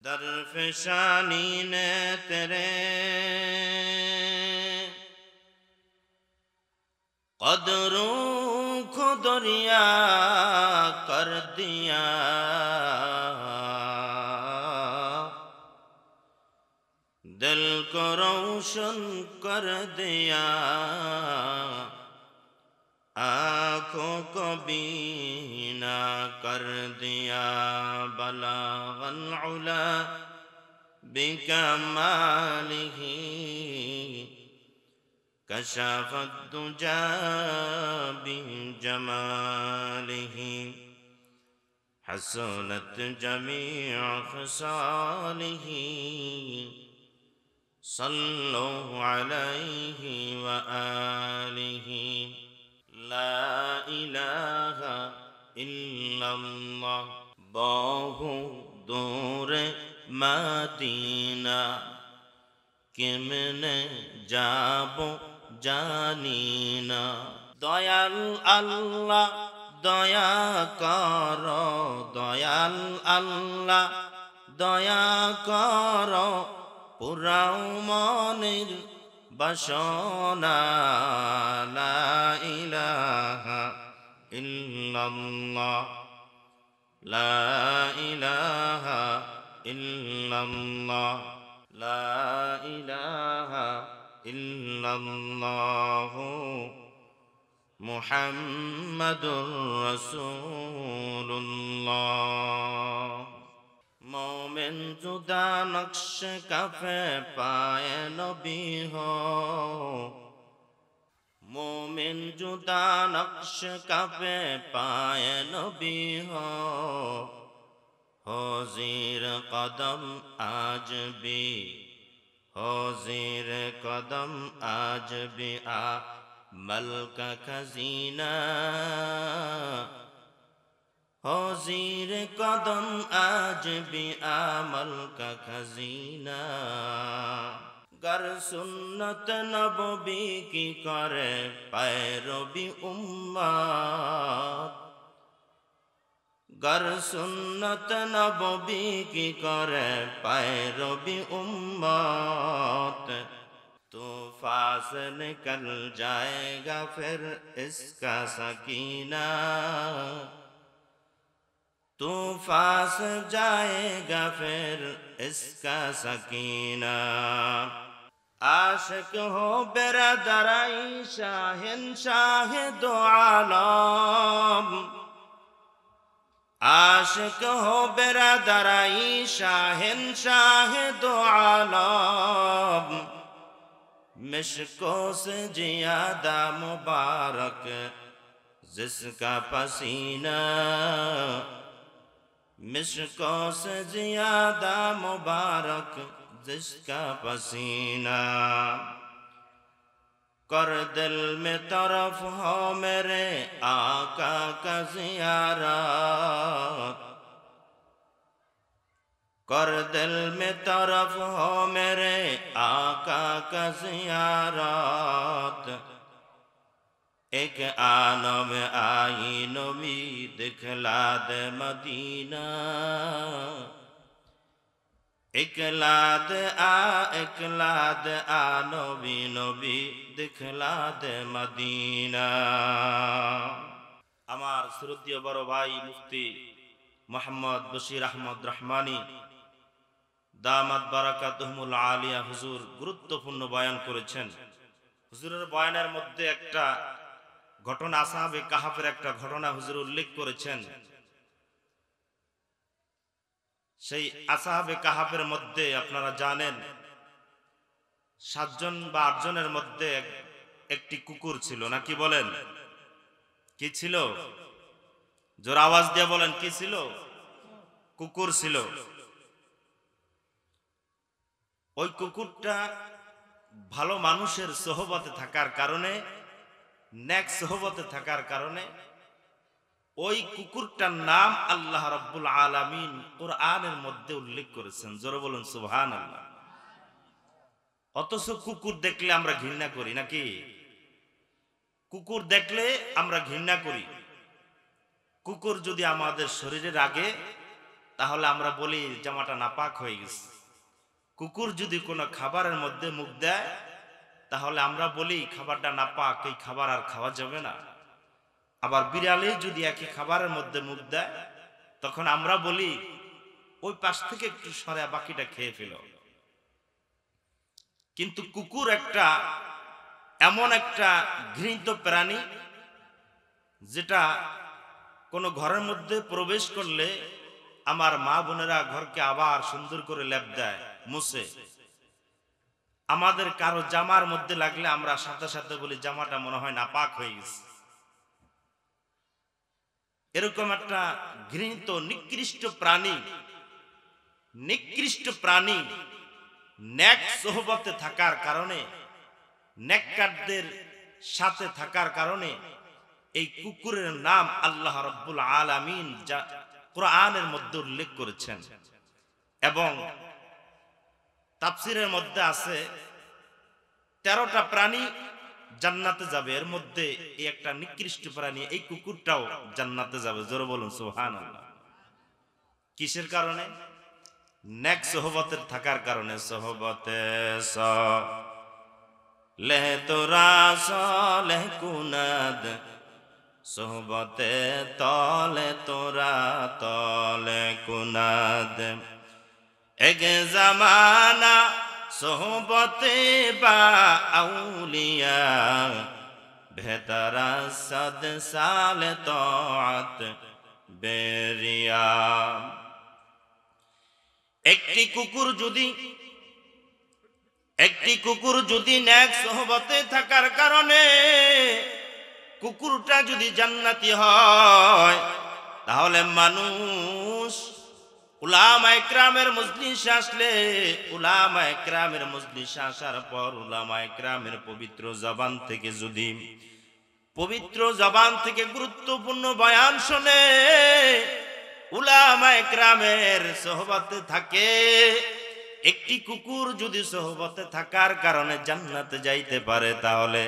दरफशानी ने तेरे कदरों को दरिया कर दिया, दिल को रोशन कर दिया, आँखों को बीना कर दिया। बलागल उला बिकमालिही कशफत दुजा बिजमालिही हसनत जमीअ खसालिही सल्लु अलैहि व आलिहि। ला इलाहा इल्लल्लाह बहु दूर मदीना केमने जाबो জানি না। দয়াল আল্লাহ দয়া কর, দয়াল আল্লাহ দয়া কর, পুরাও মনের বাসনা। লা ইলাহা ইল্লাল্লাহ, লা ইলাহা ইল্লাল্লাহ, লা ইলাহা ইল্লাল্লাহু মুহাম্মাদুর রাসূলুল্লাহ। मोमिन जुदा नक्श कफे पाए नबी हो, मोमिन जुदा नक्श कफे पाए नबी हो ज़ीर कदम आज भी, हो ज़ीर कदम आज भी आ मल्क खजीना, हो ज़ीर कदम आज भी आमल का खजीना। गर सुन्नत नबवी की करे पैरवी उम्मत, गर सुन्नत नबवी की करे पैरवी उम्मत, तूफ़ान से निकल जाएगा फिर इसका सकीना, तूफ़ान से जाएगा फिर इसका सकीना। आशिक हो बिरदराई शाहिंशाह दो आलम, आशिक हो बिरदराई शाहिंशाह दो आलम, मिश्कों से ज़्यादा मुबारक जिसका पसीना, मिश्कों से ज़्यादा मुबारक जिसका पसीना। कर दिल में तरफ हो मेरे आका का ज़ियारत, कर दिल में तरफ हो मेरे आका का ज़ियारत। एक आनम आई नबी दिखला दे मदीना, इकला दे आ नबी नबी दिखला दे मदीना। আমার শ্রদ্ধেয় বড় ভাই মুফতি মোহাম্মদ বশির আহমদ রহমানী দামাত বারাকাতুহুমুল আলিয়া হুজুর গুরুত্বপূর্ণ বয়ান করেছেন। হুজুরের বয়ানের মধ্যে একটা ঘটনা, আসহাবে কাহাফের একটা ঘটনা হুজুর উল্লেখ করেছেন। সেই আসহাবে কাহাফের মধ্যে আপনারা জানেন 7 জন বা 8 জনের মধ্যে একটি কুকুর ছিল, নাকি বলেন? কি ছিল? জোর আওয়াজ দিয়ে বলেন, কি ছিল? কুকুর ছিল। ওই কুকুরটা ভালো মানুষের সোহবতে থাকার কারণে, নেক সোহবতে থাকার কারণে ওই কুকুরটার নাম আল্লাহ রাব্বুল আলামিন কোরআনের মধ্যে উল্লেখ করেছেন। জোরে বলুন সুবহানাল্লাহ। অথচ কুকুর দেখলে আমরা ঘৃণা করি, নাকি? কুকুর দেখলে আমরা ঘৃণা করি। কুকুর যদি আমাদের শরীরে রাগে, তাহলে আমরা বলি জামাটা নাপাক হয়ে গেছে। কুকুর যদি কোনো খাবারের মধ্যে মুখ দেয় তাহলে আমরা বলি খাবারটা নাপাক, এই খাবার আর খাওয়া যাবে না। আবার বিড়ালে যদি একই খাবারের মধ্যে মুখ দেয় তখন আমরা বলি ওই পাশ থেকে একটু সরে বাকিটা খেয়ে ফেলো। কিন্তু কুকুর একটা এমন একটা ঘৃণিত প্রাণী যেটা কোনো ঘরের মধ্যে প্রবেশ করলে আমার মা বোনেরা ঘরকে আবার সুন্দর করে লেপ দেয়, মুছে। আমাদের কারো জামার মধ্যে লাগলে আমরা সাথে সাথে বলি জামাটা মনে হয় নাপাক হয়ে গেছে। এরকম একটা ঘৃণিত নিকৃষ্ট প্রাণী নেক সোহবতে থাকার কারণে, নেককারদের সাথে থাকার কারণে এই কুকুরের নাম আল্লাহ রাব্বুল আলামিন যা কোরআনের মধ্যে উল্লেখ করেছেন। এবং তাফসীরের মধ্যে আছে 13টা প্রাণী জান্নাতে যাবে, এর মধ্যে এই একটা নিকৃষ্ট প্রাণী, এই কুকুরটাও জান্নাতে যাবে। জোরে বলুন সুবহানাল্লাহ। কিসের কারণে? নেক সোহবতের থাকার কারণে। সোহবতে লেহ তোরা সলেহ কুনাদ, সোহবতে তলে তোরা তলে কুনাদ। এক জামানা সোহবতে বা আউলিয়া, ভেতরা সদ সাল তাআত বেরিয়া। একটি কুকুর যদি নেক সোহবতে থাকার কারণে কুকুরটা যদি জান্নাতি হয় তাহলে মানুষ উলামায়ে কেরামের মজলিসে আসলে, উলামায়ে কেরামের মজলিসে আসার পর উলামায়ে কেরামের পবিত্র জবান থেকে গুরুত্বপূর্ণ বয়ান শুনে, উলামায়ে কেরামের সোহবতে থাকে। একটি কুকুর যদি সোহবতে থাকার কারণে জান্নাতে যাইতে পারে তাহলে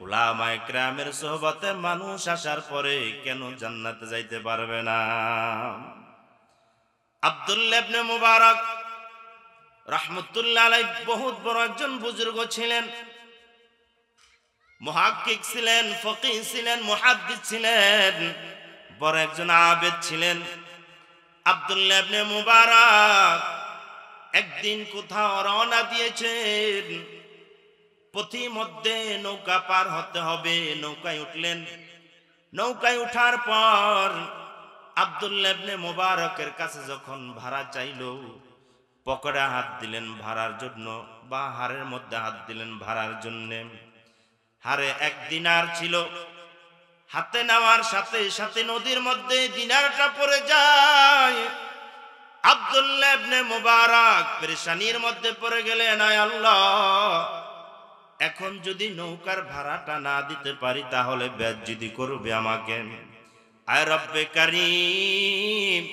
উলামায়ে কেরামের সোহবতে মানুষ আসার পরে কেন জান্নাতে যাইতে পারবে না? আব্দুল্লাহ ইবনে মুবারক রাহমাতুল্লাহ আলাইহি বহুত বড় একজন বুজুর্গ ছিলেন, মুহাক্কিক ছিলেন, ফকিহ ছিলেন, মুহাদ্দিস ছিলেন, বড় একজন আবেদ ছিলেন। আব্দুল্লাহ ইবনে মুবারক একদিন কোথাও রওনা দিয়েছেন, পথিমধ্যে নৌকা পার হতে হবে, নৌকায় উঠলেন। নৌকায় উঠার পর আব্দুল্লাহ ইবনে মুবারকের কাছে যখন ভাড়া চাইলো, পকেটে হাত দিলেন ভাড়ার জন্য, বা হাড়ের মধ্যে হাত দিলেন ভাড়ার জন্য। হাড়ে 1 দিনার ছিল, হাতে নেওয়ার সাথে সাথে নদীর মধ্যে দিনারটা পড়ে যায়। আব্দুল্লাহ ইবনে মুবারক পেরেশানির মধ্যে পড়ে গেলেন, আয় আল্লাহ, এখন যদি নৌকার ভাড়াটা না দিতে পারি তাহলে বেজ্জতি করবে আমাকে। আয় রব্বে কারীম,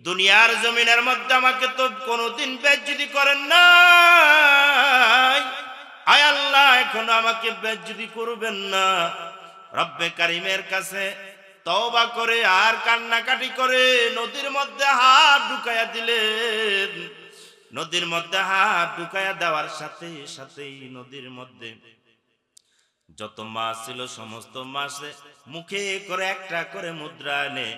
দুনিয়ার জমিনের মধ্যে আমাকে তো কোনোদিন বেজ্জতি করেন নাই, আয় আল্লাহ এখনো আমাকে বেজ্জতি করবেন না। রব্বে কারীমের কাছে তওবা করে আর কান্নাকাটি করে নদীর মধ্যে হাত ঢুকাইয়া দিলেন। নদীর মধ্যে হাত ঢুকাইয়া দেওয়ার সাথে সাথেই নদীর মধ্যে যত মাছ ছিল সমস্ত মাছে মুখে করে একটা করে মুদ্রা এনে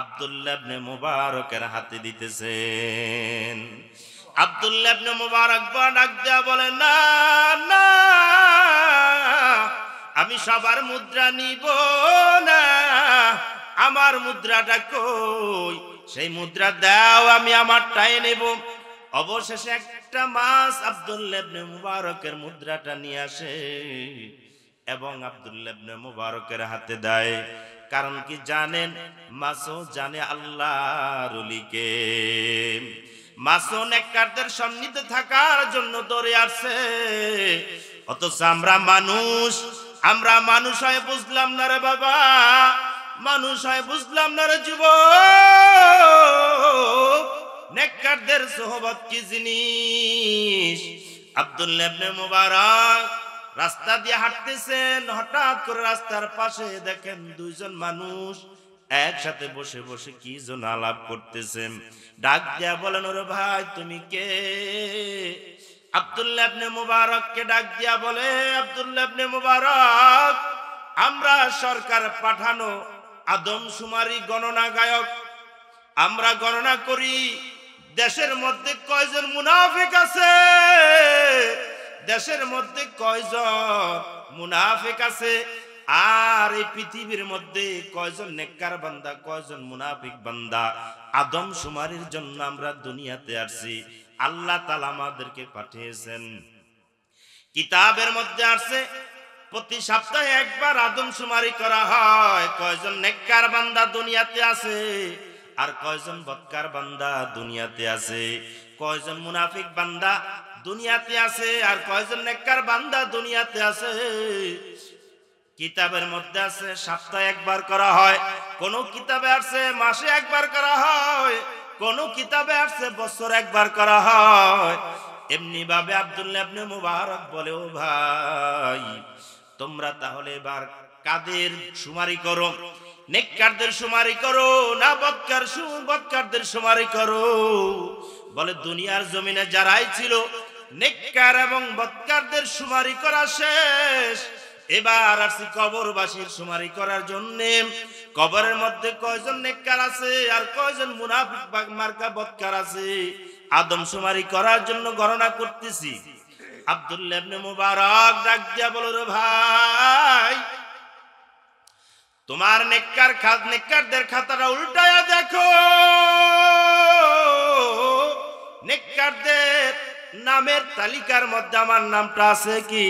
আব্দুল্লাহ ইবনে মুবারকের হাতে দিতেছেন। আব্দুল্লাহ ইবনে মুবারক ডাক দেয়া বলে, না না, আমি সবার মুদ্রা নিব না, আমার মুদ্রাটা কই? সেই মুদ্রা দাও, আমি আমারটাই নেব। অবশেষে একটা মাছ আব্দুল্লাহ ইবনে মুবারকের মুদ্রাটা নিয়ে আসে এবং আব্দুল্লাহ ইবনে মুবারকের হাতে দেয়। কারণ কি জানেন? মাছও জানে আল্লাহর ওলিকে। মাছও নেককারদের সান্নিধ্যে থাকার জন্য দৌড়ে আসছে। অথচ আমরা মানুষ হয়ে বুঝলাম না রে বাবা, মানুষ হয়ে বুঝলাম না রে যুবক, নেককারদের সোহবত কি জিনিস। আব্দুল্লাহ ইবনে মুবারক রাস্তা দিয়ে হাঁটতেছেন, হঠাৎ করে রাস্তার পাশে দেখেন 2 জন মানুষ একসাথে বসে বসে কি যেন আলাপ করতেছেন। ডাক দিয়া বলেন, ওরে ভাই তুমি কে? আব্দুল্লাহ ইবনে মুবারককে ডাক দিয়া বলে, আব্দুল্লাহ ইবনে মুবারক, আমরা সরকার পাঠানো আদমশুমারি গণনা গায়ক। আমরা গণনা করি দেশের মধ্যে কয়জন মুনাফিক আছে, দেশের মধ্যে কয়জন মুনাফিক আছে, আর এই পৃথিবীর মধ্যে কয়জন নেককার বান্দা, কয়জন মুনাফিক বান্দা। আদমশুমারির জন্য আমরা দুনিয়াতে আসছি। আল্লাহ তাআলা আমাদেরকে পাঠিয়েছেন। কিতাবের মধ্যে আছে প্রতি সপ্তাহে একবার আদমশুমারি করা হয়। কয়জন নেককার বান্দা দুনিয়াতে আছে, আর কয়জন বদকার বান্দা দুনিয়াতে আছে, কয়জন মুনাফিক বান্দা দুনিয়াতে আছে, আর কয়জন নেককার বান্দা দুনিয়াতে আছে। কিতাবের মধ্যে আছে সপ্তাহে একবার করা হয়, কোন কিতাবে আছে মাসে একবার করা হয়, কোন কিতাবে আছে বছর একবার করা হয়। এমনি ভাবে আব্দুল্লাহ ইবনে মুবারক বলে, ও ভাই তোমরা তাহলে এবার কাদের শুমারি করো? নেককারদের শুমারি করো না বদকারদের শুমারি করো? বলে দুনিয়ার জমিনে যারাই ছিল নেককার এবং বদকারদের শুমারি করা শেষ, এবার আসছি কবরবাসীর শুমারি করার জন্য। কবরের মধ্যে কয়জন নেককার আছে আর কয়জন মুনাফিক মার্কা বদকার আছে, আদমশুমারি করার জন্য গণনা করতেছি। আব্দুল্লাহ ইবনে মুবারক ডাক দিয়া বলে, রে ভাই তোমার নেককারদের খাতাটা উল্টায়া দেখো, নেককারদের নামের তালিকার মধ্যে আমার নামটা আছে কি?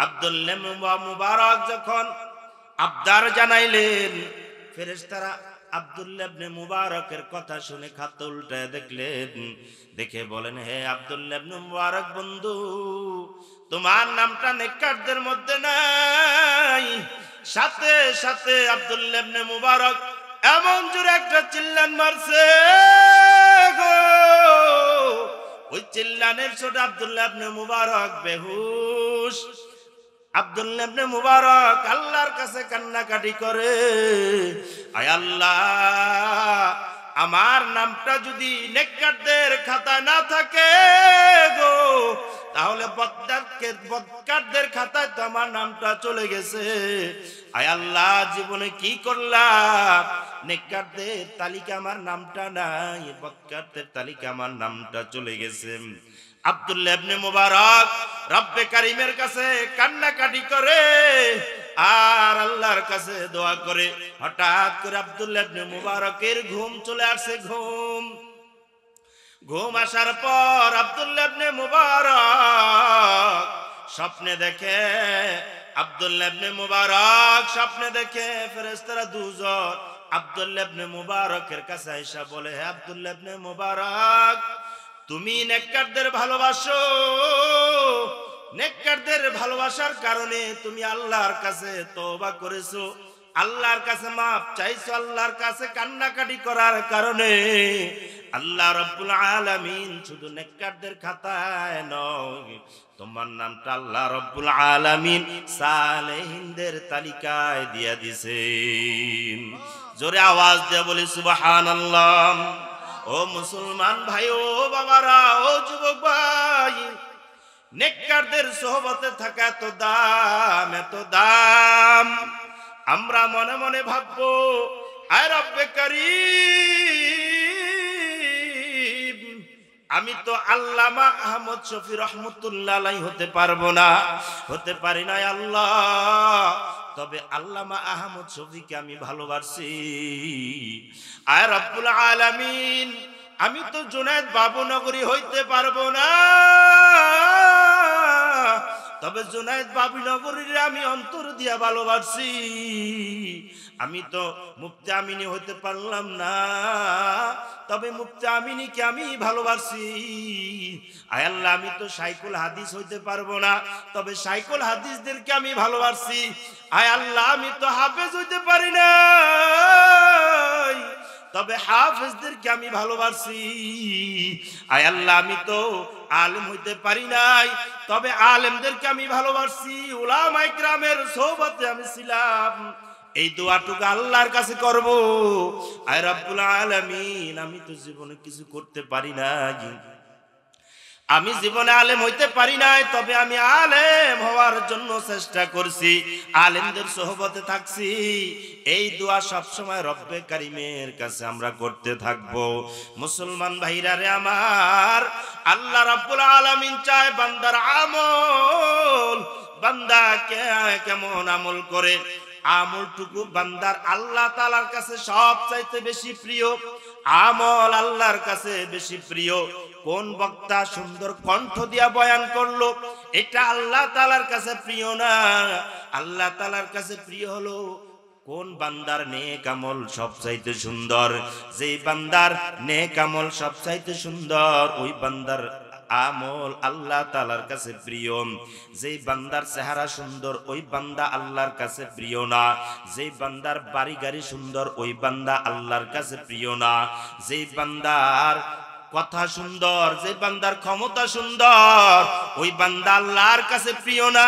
আব্দুল্লাহ মুবারক যখন আবদার জানাইলেন, ফেরেশতারা আব্দুল্লাহ ইবনে মুবারকের কথা শুনে খাতা উল্টায় দেখলেন। দেখে বলেন, হে আব্দুল্লাহ ইবনে মুবারক বন্ধু, তোমার নামটা নেককারদের মধ্যে নাই। সাথে সাথে আব্দুল্লাহ ইবনে মুবারক এমন জোরে একটা চিল্লান মারছে গো, ওই চিল্লানের ছোট আব্দুল্লাহ ইবনে মুবারক বেহুশ। আব্দুল্লাহ ইবনে মুবারক আল্লাহর কাছে কান্নাকাটি করে, আয় আল্লাহ, আমার নামটা যদি নেককারদের খাতায় না থাকে গো, তাহলে বদকারদের খাতায় তো আমার নামটা চলে গেছে। আয় আল্লাহ, জীবনে কি করলাম? নেককারদের তালিকা আমার নামটা নাই, বদকারদের তালিকা আমার নামটা চলে গেছে। আব্দুল্লাহ ইবনে মুবারক রব্বে কারীমের কাছে কান্নাকাটি করে আর আল্লাহর কাছে দোয়া করে। হঠাৎ করে আব্দুল্লাহ ইবনে মুবারকের ঘুম চলে আসে। ঘুম আসার পর আব্দুল্লাহ ইবনে মুবারক স্বপ্নে দেখে, আব্দুল্লাহ ইবনে মুবারক স্বপ্নে দেখে ফেরেশতারা দুজন আব্দুল্লাহ ইবনে মুবারকের কাছে আইসা বলে, হে আব্দুল্লাহ ইবনে মুবারক, তুমি নেককারদের ভালোবাসো, নেককারদের ভালোবাসার কারণে তুমি আল্লাহর কাছে তওবা করেছো, আল্লাহর কাছে মাপ চাইছো, আল্লাহর কাছে কান্নাকাটি করার কারণে আল্লাহ রাব্বুল আলামিন শুধু নেককারদের খাতায় নয়, তোমার নামটা আল্লাহ রাব্বুল আলামিন সালেহিনদের তালিকায় দিয়া দিয়েছেন। জোরে আওয়াজ দিয়ে বলি সুবহানাল্লাহ। ও মুসলমান ভাই, ও বাবারা, ও যুবক ভাই, নেককারদের সোহবতে থাকা এত দাম, এত দাম। আমরা মনে মনে ভাববো, আয় রব্বে কারীম, আমি তো আল্লামা আহমদ শফি রহমতুল্লাহ আলাইহি হতে পারবো না, হতে পারি না আল্লাহ, তবে আল্লামা আহমদ শফিকে আমি ভালোবাসি। আয় রব্বুল আলামিন, আমি তো জুনায়েদ বাবুনগরী হইতে পারবো না, তবে জুনায়েদ বাবুনগরীর আমি অন্তর দিয়া ভালোবাসি। আমি তো মুফতি আমিনী হইতে পারলাম না, তবে মুফতি আমিনীকে আমি ভালোবাসি। আয় আল্লাহ, আমি তো শাইখুল হাদিস হইতে পারবো না, তবে শাইখুল হাদিসদেরকে আমি ভালোবাসি। আয় আল্লাহ, আমি তো হাফেজ হইতে পারি না, তবে হাফেজদেরকে আমি ভালোবাসি। আয় আল্লাহ, আমি তো আলেম হইতে পারি নাই, তবে আলেমদেরকে আমি ভালোবাসি। উলামায়ে কিরামের সোহবতে আমি ছিলাম, এই দোয়াটুকু আল্লাহর কাছে করব, আয় রব্বুল আলামিন আমি তো জীবনে কিছু করতে পারি না, আমি জীবনে আলেম হইতে পারি নাই, তবে আমি আলেম হওয়ার জন্য চেষ্টা করছি, আলেমদের সোহবতে থাকছি। এই দোয়া সব সময় রব্বে কারিমের কাছে আমরা করতে থাকব। মুসলমান ভাইরা রে আমার, আল্লাহ রাব্বুল আলামিন চায় বান্দার আমল, বান্দা কেমন আমল করে, আমলটুকু বান্দার আল্লাহ তাআলার কাছে সবচাইতে বেশি প্রিয়। আমল আল্লাহর কাছে বেশি প্রিয়। কোন বক্তা সুন্দর কণ্ঠ দিয়া বয়ান করলো, এটা আল্লাহ তাআলার কাছে প্রিয় না। আল্লাহ তাআলার কাছে প্রিয় হলো কোন বান্দার নেক আমল সবচাইতে সুন্দর। যেই বান্দার নেক আমল সবচাইতে সুন্দর, ওই বান্দার আমল আল্লাহ তাআলার কাছে প্রিয়। যেই বান্দার চেহারা সুন্দর, ওই বান্দা আল্লাহর কাছে প্রিয় না। যেই বান্দার বাড়ি গাড়ি সুন্দর, ওই বান্দা আল্লাহর কাছে প্রিয় না। যেই বান্দার কথা সুন্দর, যে বান্দার ক্ষমতা সুন্দর, ওই বান্দা আল্লাহর কাছে প্রিয় না।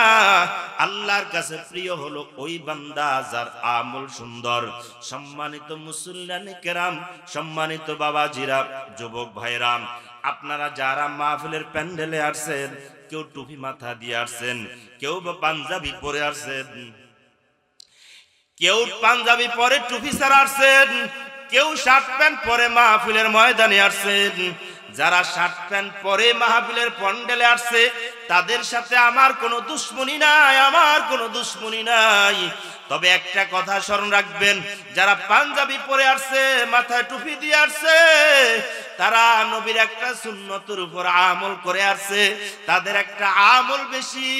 আল্লাহর কাছে প্রিয় হলো ওই বান্দা যার আমল সুন্দর। সম্মানিত মুসল্লিয়ানে কেরাম, সম্মানিত বাবাজিরা, যুবক ভাইরাম, আপনারা যারা মাহফিলের প্যান্ডেলে আসছেন, কেউ টুপি মাথা দিয়ে আসছেন, কেউ বা পাঞ্জাবি পরে আসছেন, কেউ পাঞ্জাবি পরে টুপি ছাড়া আসছেন, কেউ শার্ট প্যান্ট পরে মাহফিলের ময়দানে আসছেন। যারা শার্ট প্যান্ট পরে মাহফিলের প্যান্ডেলে আসছে, তাদের সাথে আমার কোনো দুশ্মনী নাই, আমার কোনো দুশ্মনী নাই। তবে একটা কথা স্মরণ রাখবেন, যারা পাঞ্জাবি পরে আসছে, মাথায় টুপি দিয়ে আসছে, তারা নবীর একটা সুন্নতের উপর আমল করে আসছে। তাদের একটা আমল বেশি,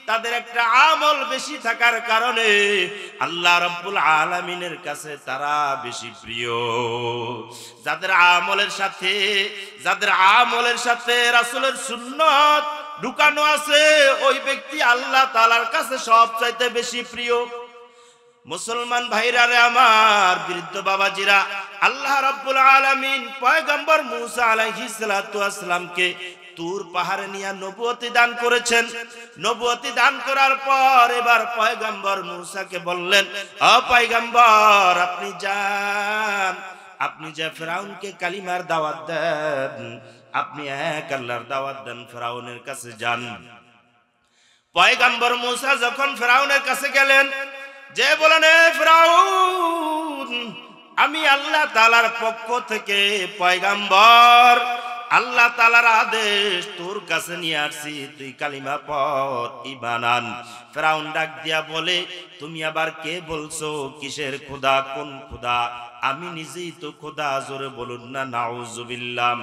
তাদের একটা আমল বেশি থাকার কারণে আল্লাহ রাব্বুল আলামিনের কাছে তারা বেশি প্রিয়। যাদের আমলের সাথে রাসূলের সুন্নত ঢুকানো আছে, ওই ব্যক্তি আল্লাহ তাআলার কাছে সবচাইতে বেশি প্রিয়। মুসলমান ভাইরা রে আমার, বৃদ্ধ বাবাজিরা, আল্লাহ রাব্বুল আলামিন পয়গম্বর মূসা আলাইহিস সালাতু ওয়াস সালামকে তুর পাহাড়ে নিয়ে নবুয়তি দান করেছেন। নবুয়তি দান করার পর এবার পয়গম্বর মূসাকে বললেন, ও পয়গম্বর, আপনি যান, আপনি যে ফেরাউনকে কালিমার দাওয়াত দেন, আপনি এক আল্লাহর দাওয়াত দেন, ফেরাউনের কাছে যান। পয়গম্বর মূসা যখন ফেরাউনের কাছে গেলেন, যে বলেন, এ ফেরাউন, আমি আল্লাহ তাআলার পক্ষ থেকে পয়গম্বর, আল্লাহ তাআলার আদেশ তোর কাছে নিয়ে আসছি, তুই কালিমা পড়, ঈমান আন। ফেরাউন ডাক দিয়া বলে, তুমি আবার কে বলছো? কিসের খোদা? কোন খোদা? আমি নিজেই তো খোদা, জোরে বলুন না নাউজুবিল্লাহ।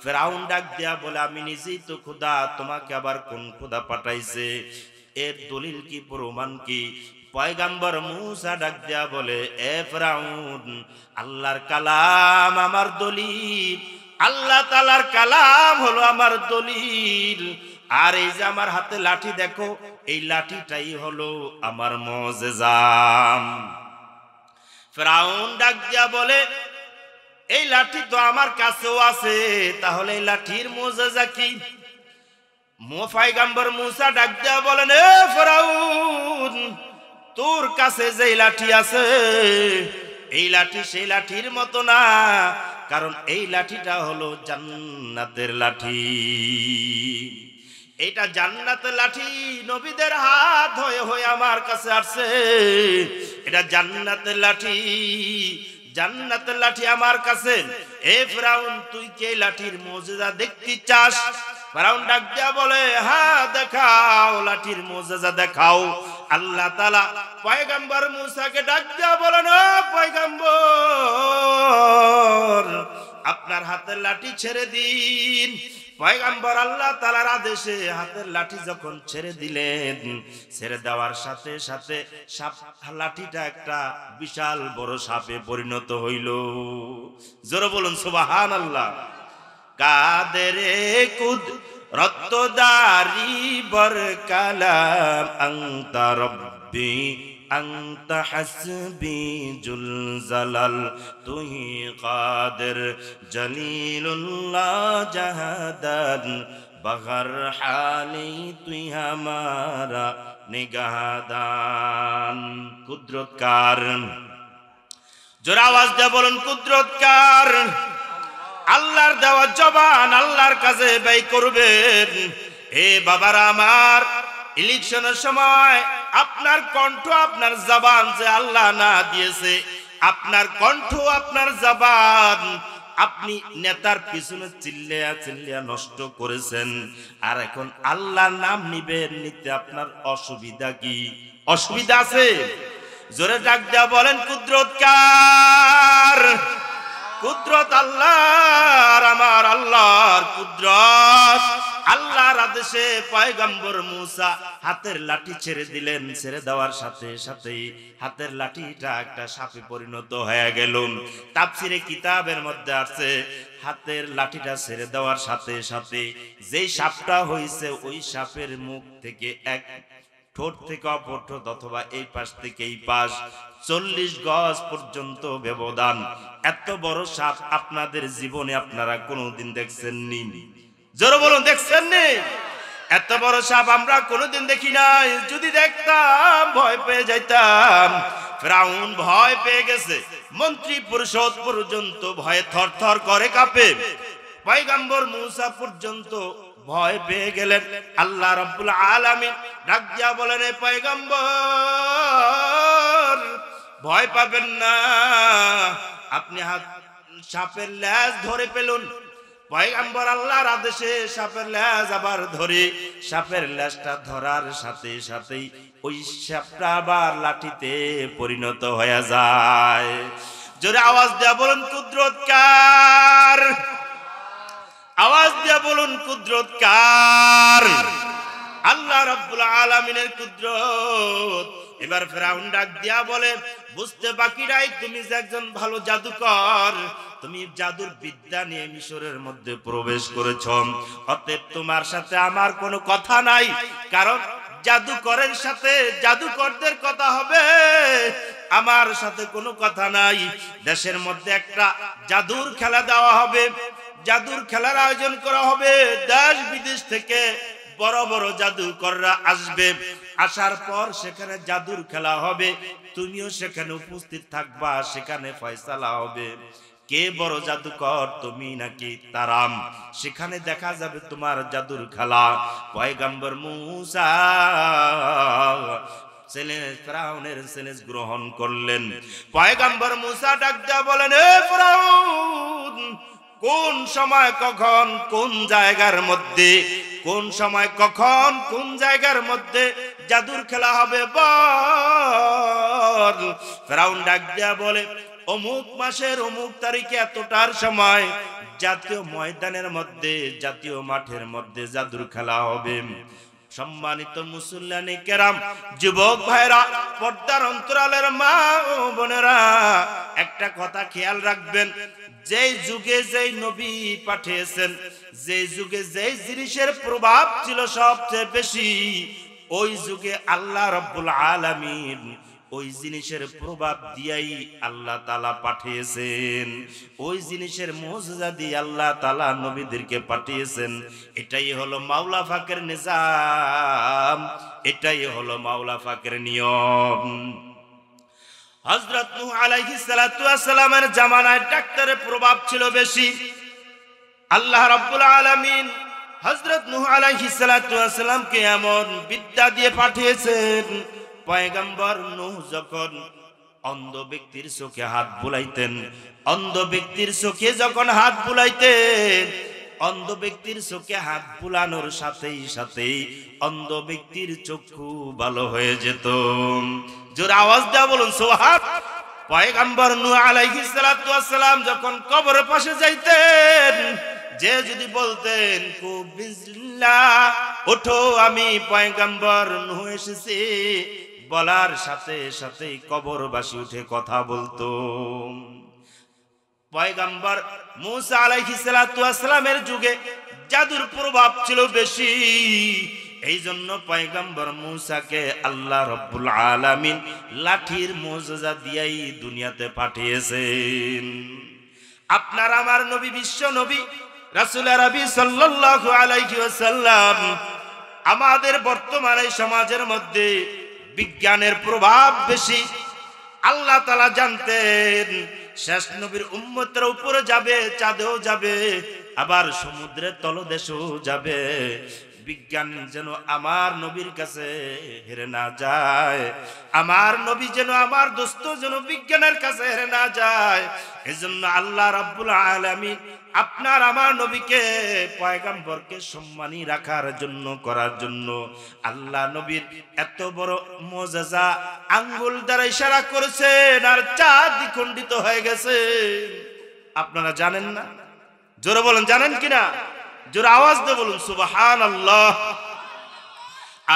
ফেরাউন ডাক দিয়া বলে, আমি নিজেই তো খোদা, তোমাকে আবার কোন খোদা পাঠাইছে? এর দলিল কি, প্রমাণ কি? পয়গম্বর মূসা ডাক দিয়া বলে, এ ফেরাউন, আল্লাহর কালাম আমার দলিল, আল্লাহ তাআলার কালাম হলো আমার দলিল। আর এই যে আমার হাতে লাঠি দেখো, এই লাঠিটাই হলো আমার মুজিজা। ফেরাউন ডাক দিয়া বলে, এই লাঠি তো আমার কাছেও আছে, তাহলে এই লাঠির মুজিজা কি? পয়গম্বর মূসা ডাক দিয়া বলেন, এ ফেরাউন, তোর কাছে যে লাঠি আছে, এই লাঠি সেই লাঠির মতো না, কারণ এই লাঠিটা হলো জান্নাতের লাঠি। এটা জান্নাতের লাঠি, নবীদের হাত হয়ে হয়ে আমার কাছে আসছে। এটা জান্নাতের লাঠি, জান্নাতের লাঠি আমার কাছে। এ ফেরাউন, তুই কি এই লাঠির মুজিজা দেখতে চাস? ফেরাউন ডাক দিয়া বলে, হ্যাঁ দেখাও, লাঠির মুজিজা দেখাও। আল্লাহ তাআলা পয়গম্বর মূসাকে ডাক দিয়া বলেন, ও পয়গম্বর, আপনার হাতের লাঠি ছেড়ে দিন। পয়গম্বর আল্লাহ তাআলার আদেশে হাতের লাঠি যখন ছেড়ে দিলেন, ছেড়ে দেওয়ার সাথে সাথে সাপ লাঠিটা একটা বিশাল বড় সাপে পরিণত হইল। জোরে বলুন সুবহানাল্লাহ। কাদেরে কুদরতদারি বর কালাম, আনতা রব্বি আনতা হাসবি জুল জালাল, তুই কাদের জলিলুল্লাহ জাহাদান बगर हाली तुई हमारा निगाहदान। कुदरतकार, जोरा आवाज दे बोलুন कुदरतकार। আল্লাহর দেওয়া জবান আল্লাহর কাছে ব্যয় করবেন। হে বাবারা আমার, ইলেকশনের সময় আপনার কণ্ঠ আপনার জবান যে আল্লাহ না দিয়েছে, আপনার কণ্ঠ আপনার জবান আপনি নেতার পিছনে চিল্লিয়া চিল্লিয়া নষ্ট করেছেন। আর এখন আল্লাহর নাম নিবেন, নিতে আপনার অসুবিধা কি? অসুবিধা আছে? জোরে ডাক দেয়া বলেন কুদরতকার। কুদরত আল্লাহর, আমার আল্লাহর কুদরত। আল্লাহর আদেশে পয়গম্বর মুসা হাতের লাঠি ছেড়ে দিলেন। ছেড়ে দেওয়ার সাথে সাথে হাতের লাঠিটা একটা সাপে পরিণত হয়ে গেল। তাফসিরে কিতাবের মধ্যে আছে, হাতের লাঠিটা ছেড়ে দেওয়ার সাথে সাথে যেই সাপটা হয়েছে ওই সাপের মুখ থেকে এক ঠোঁট থেকে অপর ঠোঁট অথবা এই পাশ থেকে এই পাশ 40 গজ পর্যন্ত ব্যবধান। এত বড় সাপ আপনাদের জীবনে আপনারা কোনোদিন দেখছেননি? জোরে বলুন, দেখছেননি? এত বড় সাপ আমরা কোনোদিন দেখি নাই। যদি দেখতাম ভয় পেয়ে যাইতাম। ফিরাউন ভয় পেয়ে গেছে, মন্ত্রী পরিষদ পর্যন্ত ভয়ে থরথর করে কাঁপে। পয়গম্বর মুসা পর্যন্ত ভয় পেয়ে গেলেন। আল্লাহ রাব্বুল আলামিন ডাক দিয়া বলেন, হে পয়গম্বর ভয় পাবেন না, আপনি সাপের ল্যাজ ধরে পেলুন। পয়গম্বর আল্লাহর আদেশে সাপের ল্যাজ আবার ধরে, সাপের ল্যাজটা ধরার সাথে সাথেই ওই সাপটা আবার লাঠিতে পরিণত হয়ে যায়। জোরে আওয়াজ দেয়া বলুন কুদরতকার। আওয়াজ দিয়া বলুন কুদরতকার। আল্লাহ রাব্বুল আলামিনের কুদরত। এবার ফিরাউন ডাক দিয়া বলে, বুঝতে বাকি নাই তুমি যে একজন ভালো জাদুকর, তুমি জাদুর বিদ্যা নিয়ে মিশরের মধ্যে প্রবেশ করেছ। অতএব তোমার সাথে আমার কোনো কথা নাই, কারণ জাদুকরের সাথে জাদুকরদের কথা হবে, আমার সাথে কোনো কথা নাই। দেশের মধ্যে একটা জাদুর খেলা দেওয়া হবে, জাদুর খেলার আয়োজন করা হবে। দেশ বিদেশ থেকে বড় বড় জাদুকররা আসবে। আসার পর সেখানে জাদুর খেলা হবে, তুমিও সেখানে উপস্থিত থাকবা। সেখানে ফয়সালা হবে কে বড় জাদুকর, তুমি নাকি তারাম। সেখানে দেখা যাবে তোমার জাদুর খেলা। পয়গম্বর মুসা ফিরাউনের চ্যালেঞ্জ গ্রহণ করলেন। পয়গম্বর মুসা ডাক দেয়া বলেন, হে ফিরাউন, কোন সময় কখন কোন জায়গার মধ্যে, কোন সময় কখন কোন জায়গার মধ্যে জাদুর খেলা হবে বল। ফিরাউন ডাক দেয়া বলে, অমুক মাসের অমুক তারিখে এতটার সময় জাতীয় ময়দানের মধ্যে, জাতীয় মাঠের মধ্যে জাদুর খেলা হবে। সম্মানিত মুসল্লিয়ানে কেরাম, যুবক ভাইরা, পর্দার অন্তরালের মা ও বোনেরা, একটা কথা খেয়াল রাখবেন, যেই যুগে যেই নবী পাঠিয়েছেন, যেই যুগে যেই জিনিসের প্রভাব ছিল সবচেয়ে বেশি, ওই যুগে আল্লাহ রাব্বুল আলামিন ওই জিনিসের প্রভাব দিয়াই আল্লাহ তাআলা পাঠিয়েছেন। ওই জিনিসের মুজিজা দিয়ে আল্লাহ তাআলা নবীদেরকে পাঠিয়েছেন। এটাই হলো মাওলা পাকের নিজাম, এটাই হলো মাওলা পাকের নিয়ম। হযরত নূহ আলাইহিস সালাতু ওয়াস সালামের জামানায় ডাক্তারের প্রভাব ছিল বেশি। আল্লাহ রাব্বুল আলামিন হযরত নূহ আলাইহিস সালাতু ওয়াস সালামকে এমন বিদ্যা দিয়ে পাঠিয়েছেন, পয়গম্বর নূহ যখন অন্ধ ব্যক্তির চোখে হাত বুলাইতেন, অন্ধ ব্যক্তির চোখে যখন হাত বুলাইতেন, অন্ধ ব্যক্তির চোখে হাত বুলানোর সাথেই সাথেই অন্ধ ব্যক্তির চক্ষু ভালো হয়ে যেত। জোরে আওয়াজ দেয়া বলুন সুবহান। পয়গম্বর নূহ আলাইহিস সালাতু ওয়াস সালাম যখন কবরের পাশে যাইতেন, যে যদি বলতেন খুব বিসমিল্লাহ, ওঠো আমি পয়গম্বর নূহ এসেছি, বলার সাথে সাথে কবরবাসী উঠে কথা বলতো। পয়গম্বর মুসা আলাইহিস সালাতু ওয়াস সালামের যুগে জাদুর প্রভাব ছিল বেশি। এই জন্য পয়গম্বর মুসাকে আল্লাহ রাব্বুল আলামিন লাঠির মুজিজা দিয়েই দুনিয়াতে পাঠিয়েছেন। আপনার আমার নবী, বিশ্ব নবী, রাসূল আরবি সাল্লাল্লাহু আলাইহি ওয়াসাল্লাম আমাদের বর্তমানে সমাজের মধ্যে বিজ্ঞানের প্রভাব বেশি। আল্লাহ তাআলা জানতেন শেষ নবীর উম্মতের উপরে যাবে, চাঁদেও যাবে, আবার সমুদ্রের তলদেশেও যাবে। বিজ্ঞান যেন আমার নবীর কাছে হেরে না যায়, আমার নবী যেন, আমার দোস্ত যেন বিজ্ঞানের কাছে হেরে না যায়। এজন্য আল্লাহ রাব্বুল আলামিন আপনার আমার নবীকে, পয়গম্বরকে সম্মানী রাখার জন্য, করার জন্য আল্লাহ নবীর এত বড় মুজিজা আঙ্গুল দ্বারা ইশারা করেছেন, আর চাঁদ দ্বিখণ্ডিত হয়ে গেছে। আপনারা জানেন না? জোরে বলেন, জানেন কিনা? জোরে আওয়াজ দিয়ে বলুন সুবহানাল্লাহ।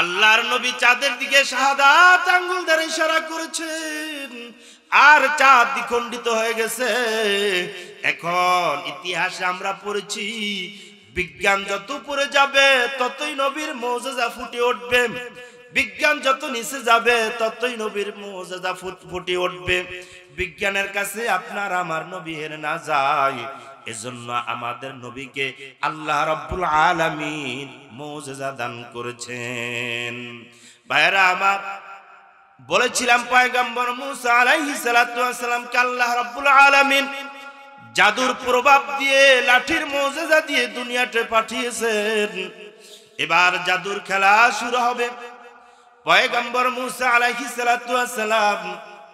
আল্লাহর নবী চাঁদের দিকে শাহাদাত আঙ্গুল দ্বারা ইশারা করেছেন, আর চাঁদ দ্বিখণ্ডিত হয়ে গেছে। এখন ইতিহাসে আমরা পড়েছি বিজ্ঞান যত উপরে যাবে ততই নবীর মুজিজা ফুটে উঠবে, বিজ্ঞান যত নিচে যাবে ততই নবীর মুজিজা ফুটে উঠবে। বিজ্ঞানের কাছে আপনার আমার নবী হেরে না যায়, এজন্য আমাদের নবীকে আল্লাহ রাব্বুল আলামিন মুজিজা দান করেছেন। ভাইরা আমার, বলেছিলাম পয়গম্বর মুসা আলাইহিস সালাতু ওয়াস সালামকে আল্লাহ রাব্বুল আলামিন জাদুর প্রভাব দিয়ে, লাঠির মুজিজা দিয়ে দুনিয়াতে পাঠিয়েছেন। এবার জাদুর খেলা শুরু হবে। পয়গম্বর মুসা আলাইহিস সালাতু ওয়াস সালাম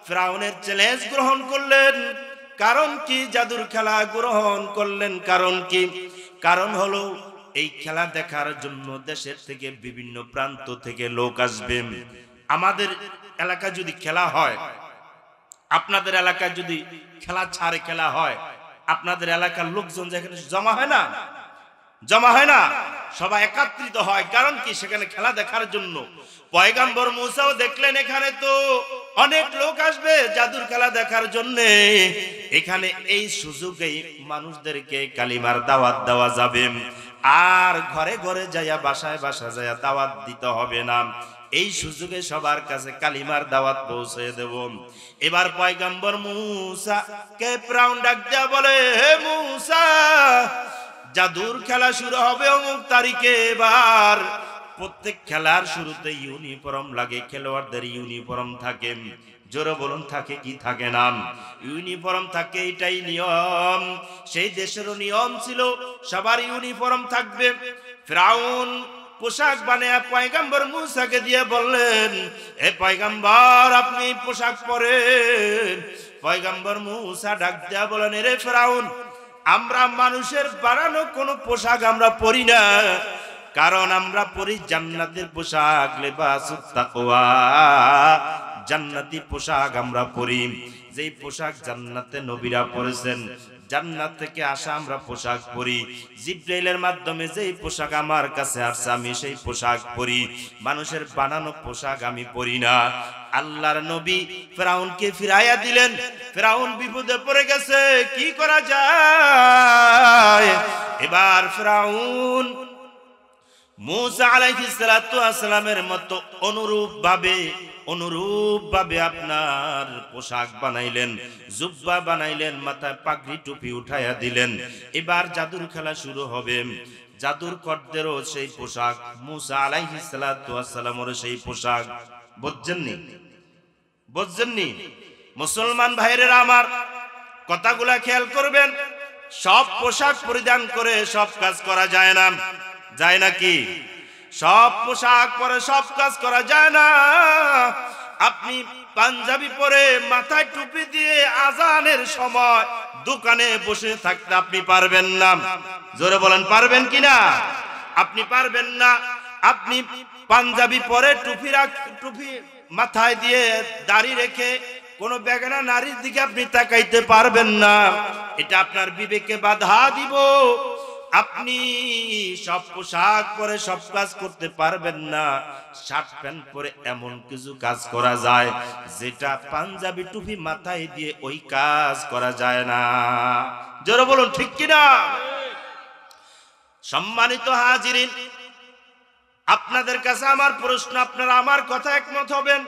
ফিরআউনের চ্যালেঞ্জ গ্রহণ করলেন। কারণ কি জাদুর খেলা গ্রহণ করলেন? কারণ কি? কারণ হলো এই খেলা দেখার জন্য দেশের থেকে বিভিন্ন প্রান্ত থেকে লোক আসবে। আমাদের এলাকায় যদি খেলা হয়, আপনাদের এলাকায় যদি খেলা ছাড়ে খেলা হয়, আপনাদের এলাকার লোকজন যেখানে জমা হয় না, জমা হয় না, সবাই একত্রিত হয়। কারণ কি? সেখানে খেলা দেখার জন্য। পয়গম্বর মুসাও দেখলেন এখানে তো অনেক লোক আসবে জাদুর খেলা দেখার জন্য, এখানে এই সুযোগেই মানুষদেরকে কালিমার দাওয়াত দেওয়া যাবে, আর ঘরে ঘরে যাইয়া, বাসায় বাসা যাইয়া দাওয়াত দিতে হবে না। এই সুযোগে সবার কাছে কালিমার দাওয়াত পৌঁছে দেব। এবার পয়গম্বর মুসা কে ফিরআউন ডাক দেয়া বলে, হে মুসা, জাদুর খেলা শুরু হবে অমুক তারিখে। এবার প্রত্যেক খেলার শুরুতে ইউনিফর্ম লাগে, খেলোয়াড়দের ইউনিফর্ম থাকে। জোরে বলুন, থাকে কি থাকে না? ইউনিফর্ম থাকে, এটাই নিয়ম। সেই দেশেরও নিয়ম ছিল, সবার ইউনিফর্ম থাকবে। ফিরআউন পোশাক বানিয়ে পয়গম্বর মুসাকে দিয়ে বললেন, হে পয়গম্বর, আপনি পোশাক পরেন। পয়গম্বর মুসা ডাক দেয়া বলেন, রে ফিরআউন, আমরা মানুষের বানানো কোনো পোশাক আমরা পরি না, কারণ আমরা পরি জান্নাতের পোশাক, লিবাসুত তাকওয়া, জান্নাতি পোশাক আমরা পরি। যেই পোশাক জান্নাতে নবীরা পরেছেন, জান্নাত থেকে আসা আমরা পোশাক পরি। জিবরাইলের মাধ্যমে যেই পোশাক আমার কাছে আসছে আমি সেই পোশাক পরি, মানুষের বানানো পোশাক আমি পরি না। আল্লাহর নবী ফিরআউনকে ফিরাইয়া দিলেন। ফিরআউন বিপদে পড়ে গেছে, কি করা যায়? এবার ফিরআউন মুসা আলাইহিস সালাতু ওয়াস সালামের মতো অনুরূপ ভাবে আপনার পোশাক বানাইলেন, জুব্বা বানাইলেন, মাথায় পাগড়ি টুপি উঠাইয়া দিলেন। এবার জাদুর খেলা শুরু হবে। জাদুর কর্দেরও সেই পোশাক, মুসা আলাইহিস সালাতু ওয়াস সালামের সেই পোশাক। বুঝছেননি? মুসলমান ভাইরা আমার, কথাগুলা খেয়াল করবেন। সব পোশাক পরিধান করে সব কাজ করা যায় না, যায় নাকি? সব পোশাক পরে সব কাজ করা যায় না। আপনি পাঞ্জাবি পরে, মাথায় টুপি দিয়ে আজানের সময় দোকানে বসে থাকতে আপনি পারবেন না। জোরে বলেন, পারবেন কিনা? আপনি পারবেন না। আপনি পাঞ্জাবি পরে, টুপি মাথায় দিয়ে, দাড়ি রেখে কোনো বেগানা নারীর দিকে আপনি তাকাইতে পারবেন না। এটা আপনার বিবেকে বাধা দিব। আপনি সব পোশাক পরে সব কাজ করতে পারবেন না। শার্ট প্যান্ট পরে এমন কিছু কাজ করা যায় যেটা পাঞ্জাবি টুপি মাথায় দিয়ে ওই কাজ করা যায় না। জোরে বলুন, ঠিক কিনা? সম্মানিত হাজিরিন, আপনাদের কাছে আমার প্রশ্ন, আপনারা আমার কথা একমত হবেন।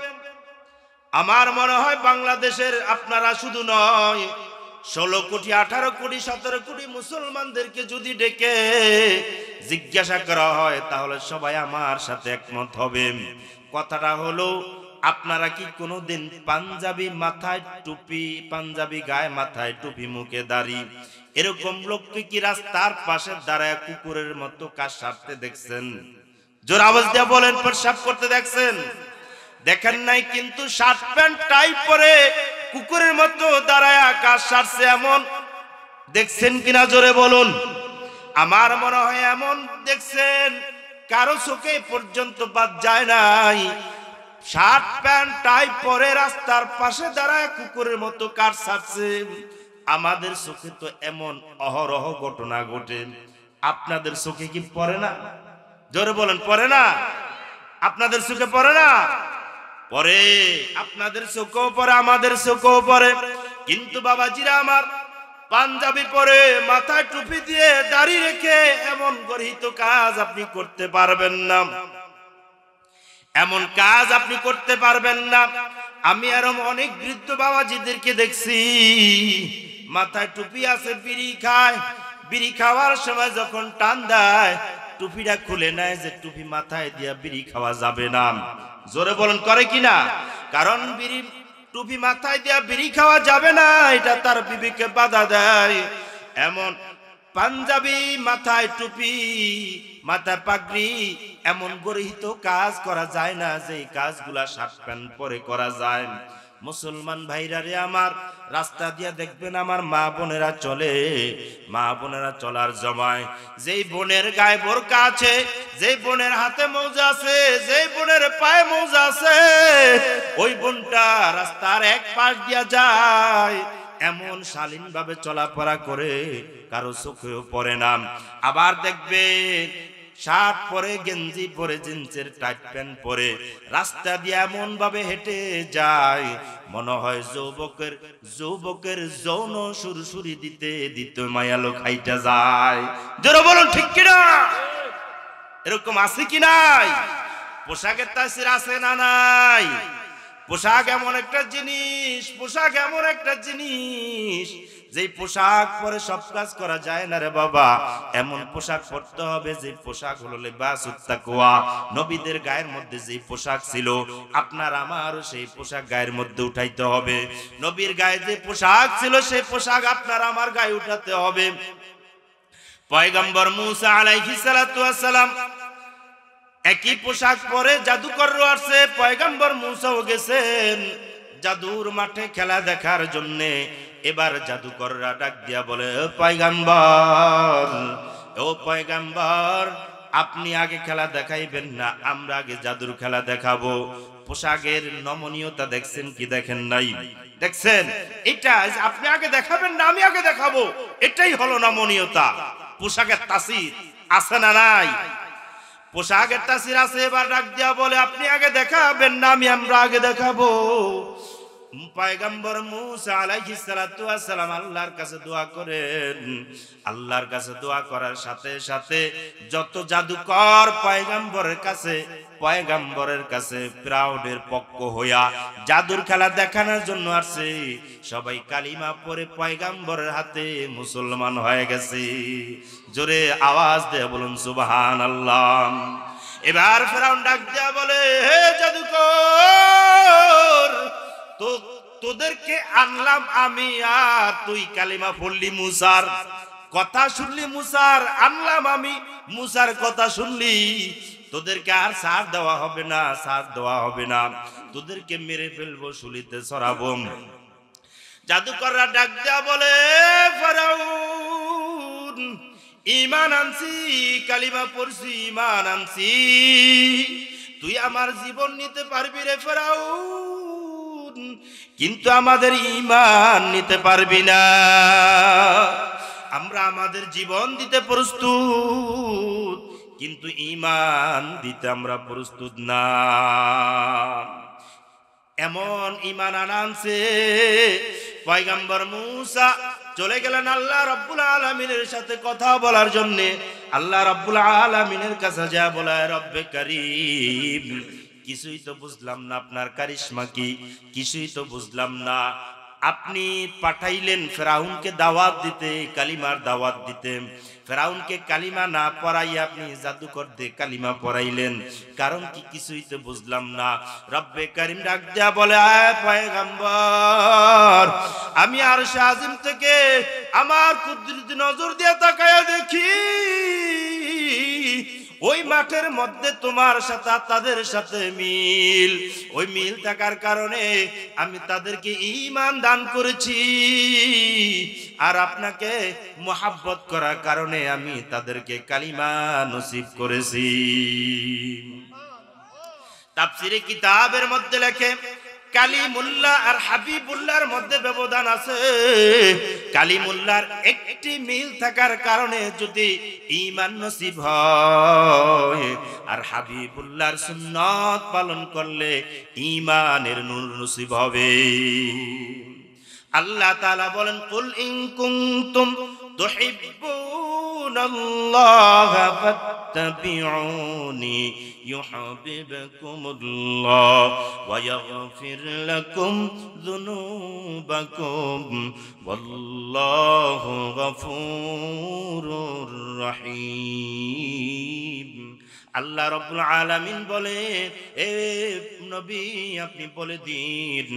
আমার মনে হয় বাংলাদেশের আপনারা শুধু নয়, 16 কোটি 18 কোটি 17 কোটি মুসলমানদেরকে যদি ডেকে জিজ্ঞাসা করা হয় তাহলে সবাই আমার সাথে একমত হবে। কথাটা হলো, আপনারা কি কোনোদিন পাঞ্জাবি মাথায় টুপি, পাঞ্জাবি গায়ে মাথায় টুপি, মুখে দাড়ি এরকম লোককে কি রাস্তার পাশে দাঁড়ায় কুকুরের মতো কাজ সারতে দেখছেন? জোর আওয়াজ দিয়ে বলেন, প্রস্রাব করতে দেখছেন? দেখেন নাই, কিন্তু শার্ট প্যান্ট টাই পরে কুকুরের মতো দাঁড়ায় কাজ সারছে এমন দেখছেন কিনা? জোরে বলুন। আমার মনে হয় এমন দেখছেন কারো চোখে পর্যন্ত বাদ যায় নাই। শার্ট প্যান্ট টাই পরে রাস্তার পাশে দাঁড়ায় কুকুরের মতো কাজ সারছে। আমাদের চোখে তো এমন অহরহ ঘটনা ঘটে। আপনাদের চোখে কি পড়ে না? জোরে বলেন, পড়ে না? আপনাদের চোখে পড়ে না? পরে, আপনাদের চোখেও পড়ে, আমাদের চোখেও পড়ে। কিন্তু বাবাজিরা আমার, পাঞ্জাবি পরে মাথায় টুপি দিয়ে দাড়ি রেখে এমন গর্হিত কাজ আপনি করতে পারবেন না, এমন কাজ আপনি করতে পারবেন না। আমি এরকম অনেক বৃদ্ধ বাবাজিদেরকে দেখছি মাথায় টুপি আছে, বিড়ি খায়, বিড়ি খাওয়ার সময় যখন টান দেয় টুপিটা খুলে নেয় যে টুপি মাথায় দিয়া বিড়ি খাওয়া যাবে না। জোরে বলেন, করে কিনা? কারণ বিড়ি টুপি মাথায় দিয়া বিড়ি খাওয়া যাবে না, এটা তার বিবেকে বাধা দেয়। এমন পাঞ্জাবি, মাথায় টুপি, মাথায় পাগড়ি, এমন গর্হিত কাজ করা যায় না যে কাজগুলা শার্ট প্যান্ট পরে করা যায়। মুসলমান ভাইরা রে আমার, রাস্তা দিয়া দেখবেন আমার মা বোনেরা চলে, মা বোনেরা চলার জমায় যেই বোনের গায়ে বোরকা আছে, যেই বোনের হাতে মোজা আছে, যেই বোনের পায়ে মোজা আছে, ওই বোনটা রাস্তার এক পাশ দিয়া যায়, এমন শালীন ভাবে চলাফেরা করে, কারো চোখেও পড়ে না। আবার দেখবেন শার্ট পরে, গেঞ্জি পরে, জিন্সের টাইট প্যান্ট পরে রাস্তা দিয়ে এমন ভাবে হেঁটে যায় মনে হয় যুবকের যৌন সুরসুরি দিতে দিতে মায়ালো খাইটা যায়। জোরে বলুন, ঠিক কিনা? এরকম আছে কি নাই? পোশাকের তাসির আছে না নাই? পোশাক এমন একটা জিনিস, পোশাক এমন একটা জিনিস, যেই পোশাক পরে সব কাজ করা যায় না রে বাবা। এমন পোশাক পরতে হবে যে পোশাক হলো লিবাসুত তাকওয়া। নবীদের গায়ের মধ্যে যে পোশাক ছিল, আপনার আমারও সেই পোশাক গায়ের মধ্যে উঠাইতে হবে। নবীর গায়ে যে পোশাক ছিল সেই পোশাক আপনার আমার গায়ে উঠাতে হবে। পয়গম্বর মূসা আলাইহিস সালাতু ওয়াস সালাম একই পোশাক পরে জাদুকর আসছে, পয়গম্বর মূসাও গেছেন জাদুর মাঠে খেলা দেখার জন্য। এবার জাদুকররা ডাক দিয়া বলে, ও পয়গম্বর, ও পয়গম্বর, আপনি আগে খেলা দেখাইবেন না, আমরা আগে জাদুর খেলা দেখাবো। পোশাকের নমনীয়তা দেখছেন কি দেখেন নাই? দেখছেন? এটা আপনি আগে দেখাবেন না, আমি আগে দেখাবো, এটাই হলো নমনীয়তা। পোশাকের তাসির আছে না নাই? পোশাকের তাসির আছে। এবার ডাক দিয়া বলে, আপনি আগে দেখাবেন না, আমরা আগে দেখাবো। পয়গম্বর মূসা আলাইহিস সালাতু ওয়াস সালাম আল্লাহর কাছে দোয়া করেন। আল্লাহর কাছে দোয়া করার সাথে সাথে যত জাদুকর পয়গম্বরের কাছে প্রাউডের পক্ষ হইয়া জাদুর খেলা দেখানোর জন্য আসছে, সবাই কালিমা পড়ে পয়গম্বরের হাতে মুসলমান হয়ে গেছে। জোরে আওয়াজ দিয়ে বলুন সুবহানাল্লাহ। এবার ফেরাউন ডাক দিয়া বলে, হে জাদুকর, তো তোদেরকে আনলাম আমি, আর তুই কালিমা পড়লি, মুসার কথা শুনলি, মুসার আনলাম আমি, মুসার কথা শুনলি, তোদেরকে আর ছাড় দেওয়া হবে না, ছাড় দেওয়া হবে না, তোদেরকে মেরে ফেলবো, শুলিতে ছড়াবো। জাদুকররা ডাক দেয়া বলে, ফেরাউন, ঈমান আনছি, কালিমা পড়ছি, ঈমান আনছি, তুই আমার জীবন নিতে পারবি রে ফেরাউন, কিন্তু আমাদের ঈমান নিতে পারবি না। আমরা আমাদের জীবন দিতে প্রস্তুত, কিন্তু ঈমান দিতে আমরা প্রস্তুত না। এমন ঈমান আনছে পয়গম্বর মূসা চলে গেলেন আল্লাহ রাব্বুল আলামিনের সাথে কথা বলার জন্য। আল্লাহ রাব্বুল আলামিনের কাছে যা বলে, রব্বে কারীম, কিছুই তো বুঝলাম না আপনার কারিশমা কি, কিছুই তো বুঝলাম না, আপনি পাঠাইলেন ফেরাউনকে দাওয়াত দিতে, কালিমার দাওয়াত দিতে। ফেরাউনকে কালিমা না পড়াইয়া আপনি জাদুকর দিয়ে কালিমা পড়াইলেন, কারণ কি কিছুই তো বুঝলাম না। রব্বে কারিম ডাক দেয়া বলে, আয় পয়গম্বর, আমি আরশে আজিম থেকে আমার কুদরতি নজর দিয়ে তাকায়া দেখি ওই মাঠের মধ্যে তোমার সাথে তাদের সাথে মিল। ওই মিল থাকার কারণে আমি তাদেরকে ঈমান দান করেছি, আর আপনাকে মুহাব্বত করার কারণে আমি তাদেরকে কালিমা নসিব করেছি। তাফসীরে কিতাবের মধ্যে লেখে, কালিমুল্লাহ আর হাবিবুল্লাহর মধ্যে ব্যবধান আছে। কালিমুল্লাহর একটি মিল থাকার কারণে যদি ঈমান নসিব হয়, আর হাবিবুল্লাহর সুন্নাত পালন করলে ঈমানের নূর নসিব হবে। আল্লাহ তাআলা বলেন, কুল ইন কুনতুম তুহিব্বুনাল্লাহ ফাত্তাবিউনি ইউহিব্বুকুমুল্লাহ ওয়া ইয়াগফির লাকুম যুনুবাকুম ওয়াল্লাহু গফুরুর রহিম। আল্লাহ রাব্বুল আলামিন বলে, এ নবী আপনি বলে দিন,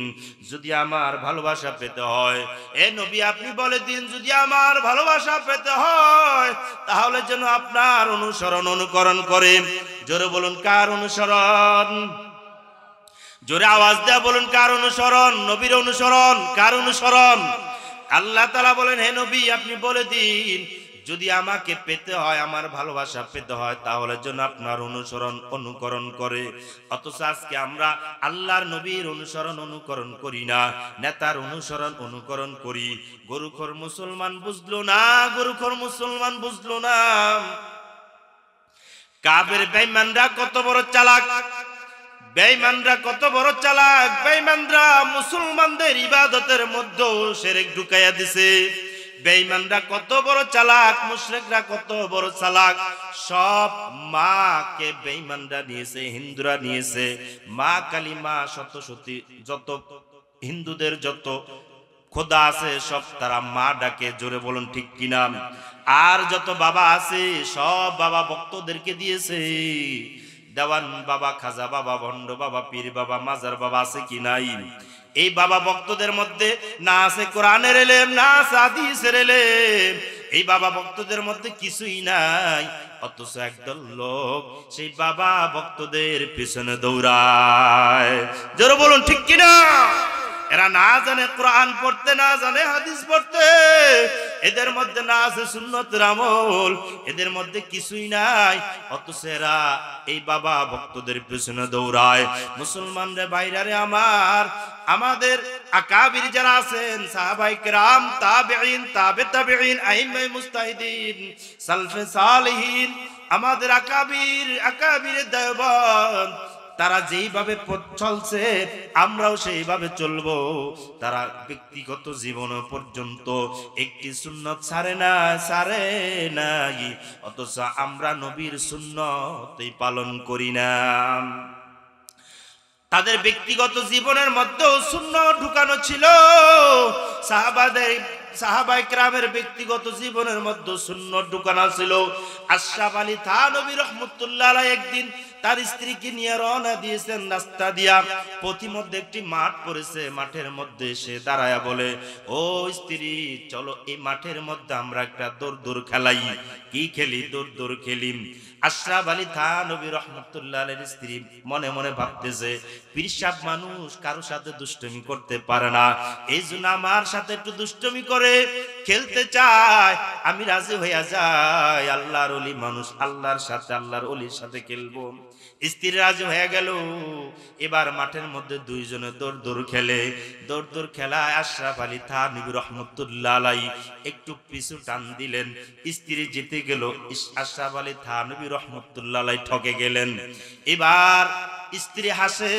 যদি আমার ভালোবাসা পেতে হয়, এ নবী আপনি বলে দিন, যদি আমার ভালোবাসা পেতে হয় তাহলে যেন আপনার অনুসরণ অনুকরণ করে। জোরে বলুন, কার অনুসরণ? জোরে আওয়াজ দেয়া বলুন, কার অনুসরণ? নবীর অনুসরণ। কার অনুসরণ? আল্লাহ তাআলা বলেন, হে নবী আপনি বলে দিন, যদি আমাকে পেতে হয়, আমার ভালোবাসা পেতে হয়, তাহলে যেন আপনার অনুসরণ অনুকরণ করে। অথচ আজকে আমরা আল্লাহর নবীর অনুসরণ অনুকরণ করি না, নেতার অনুসরণ অনুকরণ করি। গরুখোর মুসলমান বুঝলো না, গরুখোর মুসলমান বুঝলো না। কাফের বেঈমানরা কত বড় চালাক, বেঈমানরা কত বড় চালাক। বেঈমানরা মুসলমানদের ইবাদতের মধ্যেও শিরক ঢুকাইয়া দিছে। বেঈমানরা কত বড় চালাক, মুশরিকরা কত বড় চালাক। সব মাকে বেঈমানরা নিয়েছে, হিন্দুরা নিয়েছে। মা কালিমা সত্যসতী, যত হিন্দুদের যত খোদা আছে সব তারা মা ডাকে। জোরে বলুন ঠিক কিনা? আর যত বাবা আছে সব বাবা ভক্তদেরকে দিয়েছে। দেওয়ান বাবা, খাজা বাবা, ভণ্ড বাবা, পীর বাবা, মাজার বাবা আছে কি নাই? এই বাবা ভক্তদের মধ্যে না আছে কোরআনের ইলম, না আছে হাদিসের ইলম। এই বাবা ভক্তদের মধ্যে কিছুই নাই, অথচ একদল লোক সেই বাবা ভক্তদের পিছনে দৌড়ায়। জোরে বলুন ঠিক কিনা? এরা না জানে কোরআন পড়তে, না জানে হাদিস পড়তে, এদের মধ্যে না আছে সুন্নতের আমল, এদের মধ্যে কিছুই নাই, অথচ এরা এই বাবা ভক্তদের পিছনে দৌড়ায়। মুসলমানরা বাইরে আমার, আমাদের আকাবির যারা আছেন, সাহাবায়ে কেরাম, তাবেঈন, তাবে তাবেঈন, আইম্মায়ে মুজতাহিদিন, সালফে সালেহিন, আমাদের আকাবির দেওবন্দ, তারা যেইভাবে পথ চলছে আমরাও সেইভাবে চলবো। তারা ব্যক্তিগত জীবন পর্যন্ত একটি সুন্নত ছাড়ে নাই, অথচ আমরা নবীর সুন্নতই পালন করি না। তাদের ব্যক্তিগত জীবনের মধ্যেও সুন্নত ঢুকানো ছিল। সাহাবায়ে কেরামের ব্যক্তিগত জীবনের মধ্যে সুন্নত ঢুকানো ছিল। আশরাফ আলী থানভী রাহমাতুল্লাহ আলাইহি একদিন তার স্ত্রীকে নিয়ে রওনা দিয়েছেন রাস্তা দিয়া। পথিমধ্যে একটি মাঠ পড়েছে, মাঠের মধ্যে সে দাঁড়ায়া বলে, ও স্ত্রী চলো এই মাঠের মধ্যে আমরা একটা দৌড় খেলাই। কি খেলি? দৌড় খেলি। আশরাফ আলী থানভী রাহমাতুল্লাহ আলাইহির স্ত্রী মনে মনে ভাবতেছে, পীর সাহেব মানুষ কারো সাথে দুষ্টুমি করতে পারে না, এই জন্য আমার সাথে একটু দুষ্টুমি করে খেলতে চায়, আমি রাজি হইয়া যাই। আল্লাহর ওলি মানুষ, আল্লাহর সাথে, আল্লাহর ওলির সাথে খেলবো। স্ত্রী রাজি হয়ে গেল। এবার মাঠের মধ্যে দুইজনে দৌড় খেলে। দৌড় খেলায় আশরাফ আলী থানভী রাহমাতুল্লাহ আলাইহি একটু পিছু টান দিলেন, স্ত্রী জিতে গেল। আশরাফ আলী থানভী রাহমাতুল্লাহ আলাইহি ঠকে গেলেন। এবার স্ত্রী হাসে,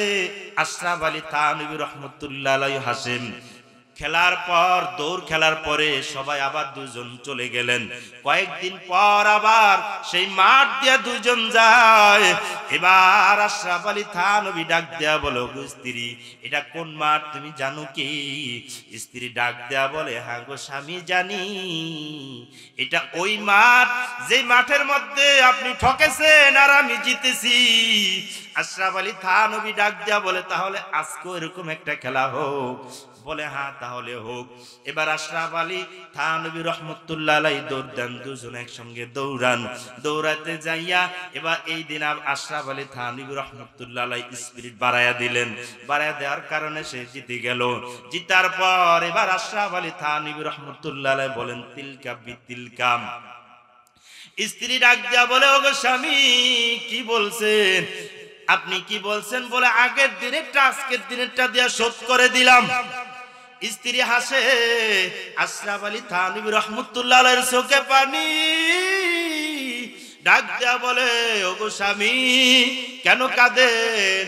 আশরাফ আলী থানভী রাহমাতুল্লাহ আলাইহি হাসেন। খেলার পর দৌড় খেলার পরে সবাই আবার দুজন চলে গেলেন। কয়েকদিন পর আবার সেই মাঠ দিয়ে দুজন যায়। এবার আশরাফ আলী থানভী ডাক দেয়া বলো, গো স্ত্রী, এটা কোন মাঠ তুমি জানো কি? স্ত্রী ডাক দেয়া বলে, হ্যাঁ গো স্বামী জানি, এটা ওই মাঠ যে মাঠের মধ্যে আপনি ঠকেছেন আর আমি জিতেছি। আশরাফ আলী থানভী ডাক দেয়া বলে, তাহলে আজকে এরকম একটা খেলা হোক। বলে হ্যাঁ তাহলে হোক। এবার আশরাফ আলী থানভী রহমতুল্লাহ আলাইহি দৌড় দেন, দুজন একসঙ্গে দৌড়ান। দৌড়াতে যাইয়া এবার এই দিন আশরাফ আলী থানভী রহমতুল্লাহ আলাইহি স্পিরিট বাড়াইয়া দিলেন। বাড়াইয়া দেওয়ার কারণে সে জিতে গেল। জিতার পর এবার আশরাফ আলী থানভী রহমতুল্লাহ আলাইহি বলেন, তিলকা বিতিলকাম। স্ত্রী ডাক দিয়া বলে, ওগো স্বামী কি বলছেন? আপনি কি বলছেন? বলে আগের দিনেরটা আজকের দিনেরটা দিয়া শোধ করে দিলাম। স্ত্রী হাসে। আশরাফ আলী থানভী রহমতুল্লাহ আলাইহির চোখে পানি। ডাক দেয়া বলে, ওগো স্বামী কেন কাঁদেন?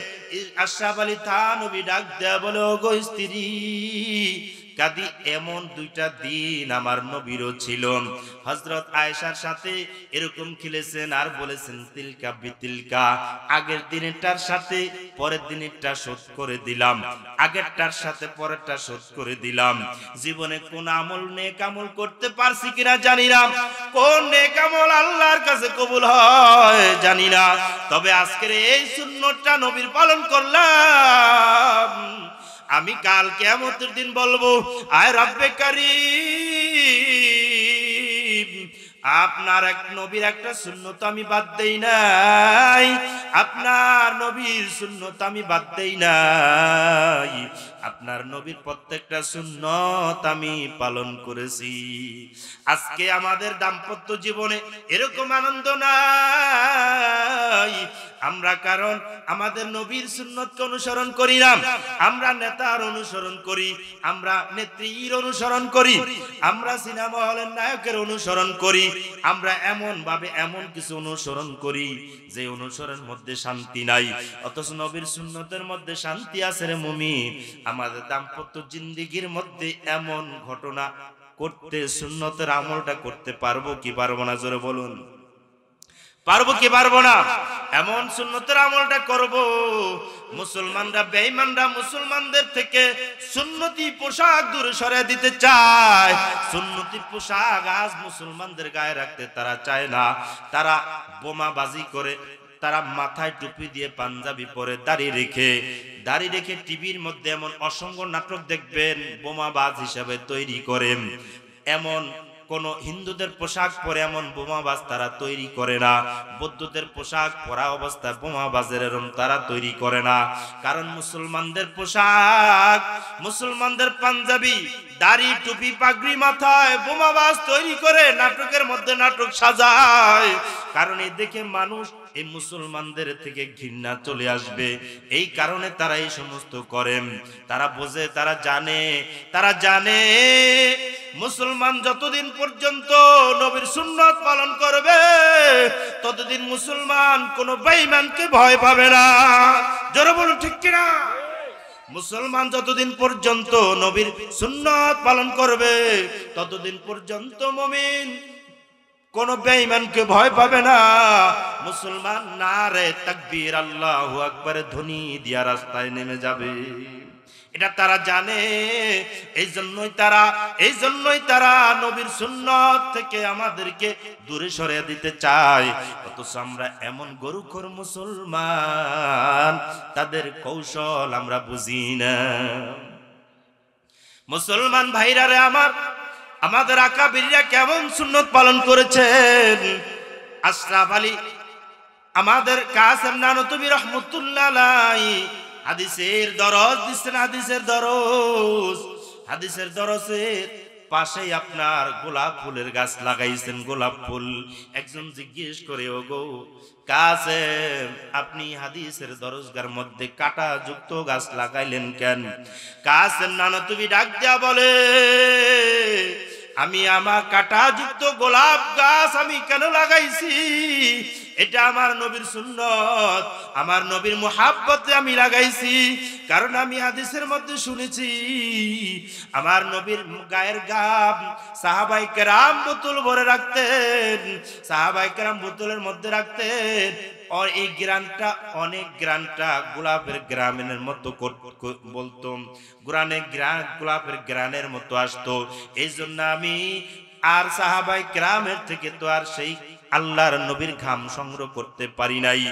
আশরাফ আলী থানভী ডাক দেয়া বলে, ওগো স্ত্রী কাদি এমন দুইটা দিন আমার নবীরও ছিল। হযরত আয়েশার সাথে এরকম খেলেছেন আর বলেছেন তিলকা বিতিলকা। আগের দিনেরটার সাথে পরের দিনেরটা শোধ করে দিলাম, আগেরটার সাথে পরেরটা শোধ করে দিলাম। জীবনে কোন আমল নেক আমল করতে পারছি কিনা জানি না, কোন নেক আমল আল্লাহর কাছে কবুল হয় জানি না, তবে আজকের এই সুন্নতটা নবীর পালন করলাম। আমি কাল কিয়ামতের দিন বলবো, আয় রব্বে কারীম, আপনার এক নবীর একটা সুন্নত আমি বাদ দেই নাই, আপনার নবীর সুন্নত আমি বাদ দেই নাই, আপনার নবীর প্রত্যেকটা সুন্নত আমি পালন করেছি। আজকে আমাদের দাম্পত্য জীবনে এরকম আনন্দ নাই আমরা, কারণ আমাদের নবীর সুন্নতকে অনুসরণ করি না, আমরা নেতার অনুসরণ করি, আমরা নেত্রীর অনুসরণ করি, আমরা সিনেমা হলের নায়কের অনুসরণ করি, আমরা এমন ভাবে এমন কিছু অনুসরণ করি যে অনুসরণের মধ্যে শান্তি নাই, অথচ নবীর সুন্নতের মধ্যে শান্তি আছে রে মুমিন। আমাদের দাম্পত্য জিন্দেগির মধ্যে এমন ঘটনা করতে, সুন্নতের আমলটা করতে পারবো কি পারবো না? জোরে বলুন, পারবো কি পারবো না? এমন সুন্নতের আমলটা করব। মুসলমানরা বেঈমানরা মুসলমানদের থেকে সুন্নতি পোশাক দূরে সরিয়ে দিতে চায়। সুন্নতি পোশাক আজ মুসলমানদের গায়ে রাখতে তারা চায় না। তারা বোমাবাজি করে, তারা মাথায় টুপি দিয়ে পাঞ্জাবি পরে দাড়ি রেখে টিভির মধ্যে এমন অসংখ্য নাটক দেখবেন বোমাবাজ হিসাবে তৈরি করেন। এমন কোন হিন্দুদের পোশাক পরে এমন বোমাবাজ তারা তৈরি করে না, বৌদ্ধদের পোশাক পরা অবস্থায় বোমাবাজের এরকম তারা তৈরি করে না। কারণ মুসলমানদের পোশাক, মুসলমানদের পাঞ্জাবি, দাড়ি, টুপি, পাগড়ি মাথায় বোমাবাজ তৈরি করে নাটকের মধ্যে নাটক সাজায়। কারণ এই দেখে মানুষ এই মুসলমানদের থেকে ঘৃণা চলে আসবে, এই কারণে তারা এই সমস্ত করেন। তারা বোঝে, তারা জানে মুসলমান যতদিন পর্যন্ত নবীর সুন্নাত পালন করবে ততদিন মুসলমান কোন বেঈমানকে ভয় পাবে না। জোরে বলুন ঠিক কিনা? মুসলমান যতদিন পর্যন্ত নবীর সুন্নাত পালন করবে ততদিন পর্যন্ত মুমিন কোন বেঈমানকে ভয় পাবে না। মুসলমান নারে তাকবীর আল্লাহু আকবার ধ্বনি দিয়া রাস্তায় নেমে যাবে, এটা তারা জানে। এই জন্যই তারা নবীর সুন্নাত থেকে আমাদেরকে দূরে সরিয়ে দিতে চায়। অথচ আমরা এমন গরুখোর মুসলমান, তাদের কৌশল আমরা বুঝি না। মুসলমান ভাইরা রে আমার, আমাদের আকাবিররা কেমন সুন্নত পালন করেছেন। আশরাফ আলী আমাদের কাসেম নানতুবি রহমতুল্লাহ আলাইহি হাদিসের দরজ দিচ্ছেন। হাদিসের দরজের পাশেই আপনার গোলাপ ফুলের গাছ লাগাইছেন। গোলাপ ফুল, একজন জিজ্ঞেস করে, ওগো কাসেম, আপনি হাদিসের দরজগার মধ্যে কাটা যুক্ত গাছ লাগাইলেন কেন? কাসেম নানতুবি ডাক দেয়া বলে, আমি আমার কাটা যুক্ত গোলাপ গাছ আমি কেন লাগাইছি এটা আমার নবীর সুন্নত, আমার নবীর মুহাব্বতে আমি লাগাইছি। কারণ আমি হাদিসের মধ্যে শুনেছি আমার নবীর গায়ের গাম সাহাবায়ে কেরাম বোতল ভরে রাখতেন, সাহাবায়ে কেরাম বোতলের মধ্যে রাখতেন। আর এই গ্রানটা অনেক গ্রানটা গোলাপের গ্রামের মতো বলতো, গোলাপের গ্রানের মতো আসতো। এই জন্য আমি আর সাহাবায়ে কেরামের থেকে তো আর সেই আল্লাহর নবীর ঘাম সংগ্রহ করতে পারি নাই।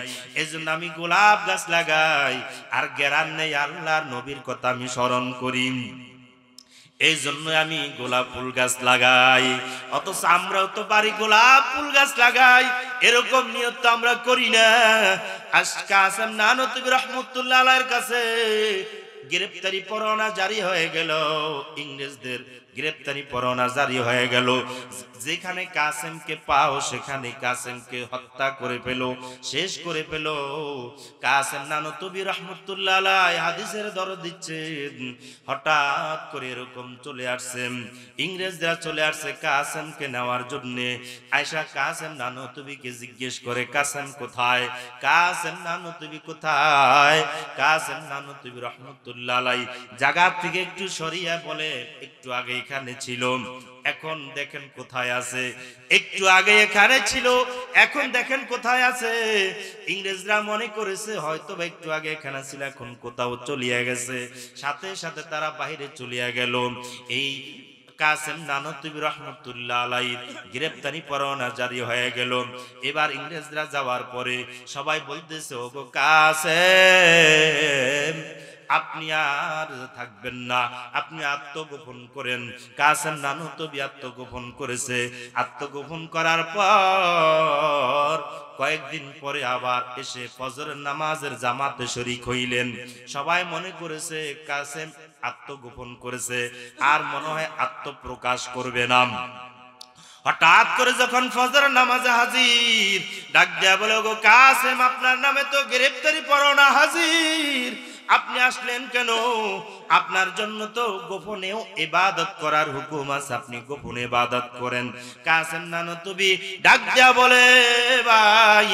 এজন্য আমি গোলাপ গাছ লাগাই, আর গ্রান নেই আল্লাহর নবীর কথা আমি স্মরণ করি। এই জন্য আমি গোলাপ ফুল গাছ লাগাই। অথচ আমরাও তো পারি গোলাপ ফুল গাছ লাগাই, এরকম নিয়ত তো আমরা করি না। আজকে কাসেম নানতুবি রহমতুল্লাহ আলাইহির কাছে গ্রেফতারি পরোয়ানা জারি হয়ে গেল, ইংরেজদের গ্রেফতারি পরোয়ানা জারি হয়ে গেল। যেখানে কাসেমকে পাও সেখানে কাসেমকে হত্যা করে ফেলো, শেষ করে ফেলো। কাসেম নানতুবি রহমতুল্লাহ আলাইহি হাদিসের দরদ দিচ্ছেন, হঠাৎ করে এরকম চলে আসছেন, ইংরেজরা চলে আসছে কাসেমকে নেওয়ার জন্য। আয়েশা কাসেম নানতুবিকে জিজ্ঞেস করে, কাসেম কোথায়, কাসেম নানতুবি কোথায়? কাসেম নানতুবি রহমতুল্লাহ আলাইহি জায়গা থেকে একটু সরিয়ে বলে, একটু আগে এখানে ছিল, এখন দেখেন কোথায় আছে। একটু আগে এখানে ছিল, এখন দেখেন কোথায় আছে। ইংরেজরা মনে করেছে হয়তো একটু আগে এখানে ছিল, এখন কোথাও চলিয়ে গেছে। সাথে সাথে তারা বাইরে চলিয়ে গেল। এই কাসেম নানতুবি রহমতুল্লাহ আলাইহি গ্রেফতারি পরোয়ানা জারি হয়ে গেল। এবার ইংরেজরা যাওয়ার পরে সবাই বলতেছে, ওগো কাসেম আপনি আর থাকবেন না, আপনি আত্মগোপন করেন। কাসেম নানতুবি আত্মগোপন করেছে। আত্মগোপন করার পর কয়েকদিন পরে আবার এসে ফজরের নামাজের জামাতে শরীক হইলেন। সবাই মনে করেছে কাসেম আত্মগোপন করেছে, আর মনে হয় আত্মপ্রকাশ করবে না। হঠাৎ করে যখন ফজরের নামাজে হাজির, ডাক দেয়া বলে, ওগো কাসেম আপনার নামে তো গ্রেফতারি পরোয়ানা হাজির, আপনি আসলেন কেন? আপনার জন্য তো গোপনেও ইবাদত করার হুকুম আছে, আপনি গোপনে ইবাদত করেন। কাসেম নানতুবি ডাক দেয়া বলে, ভাই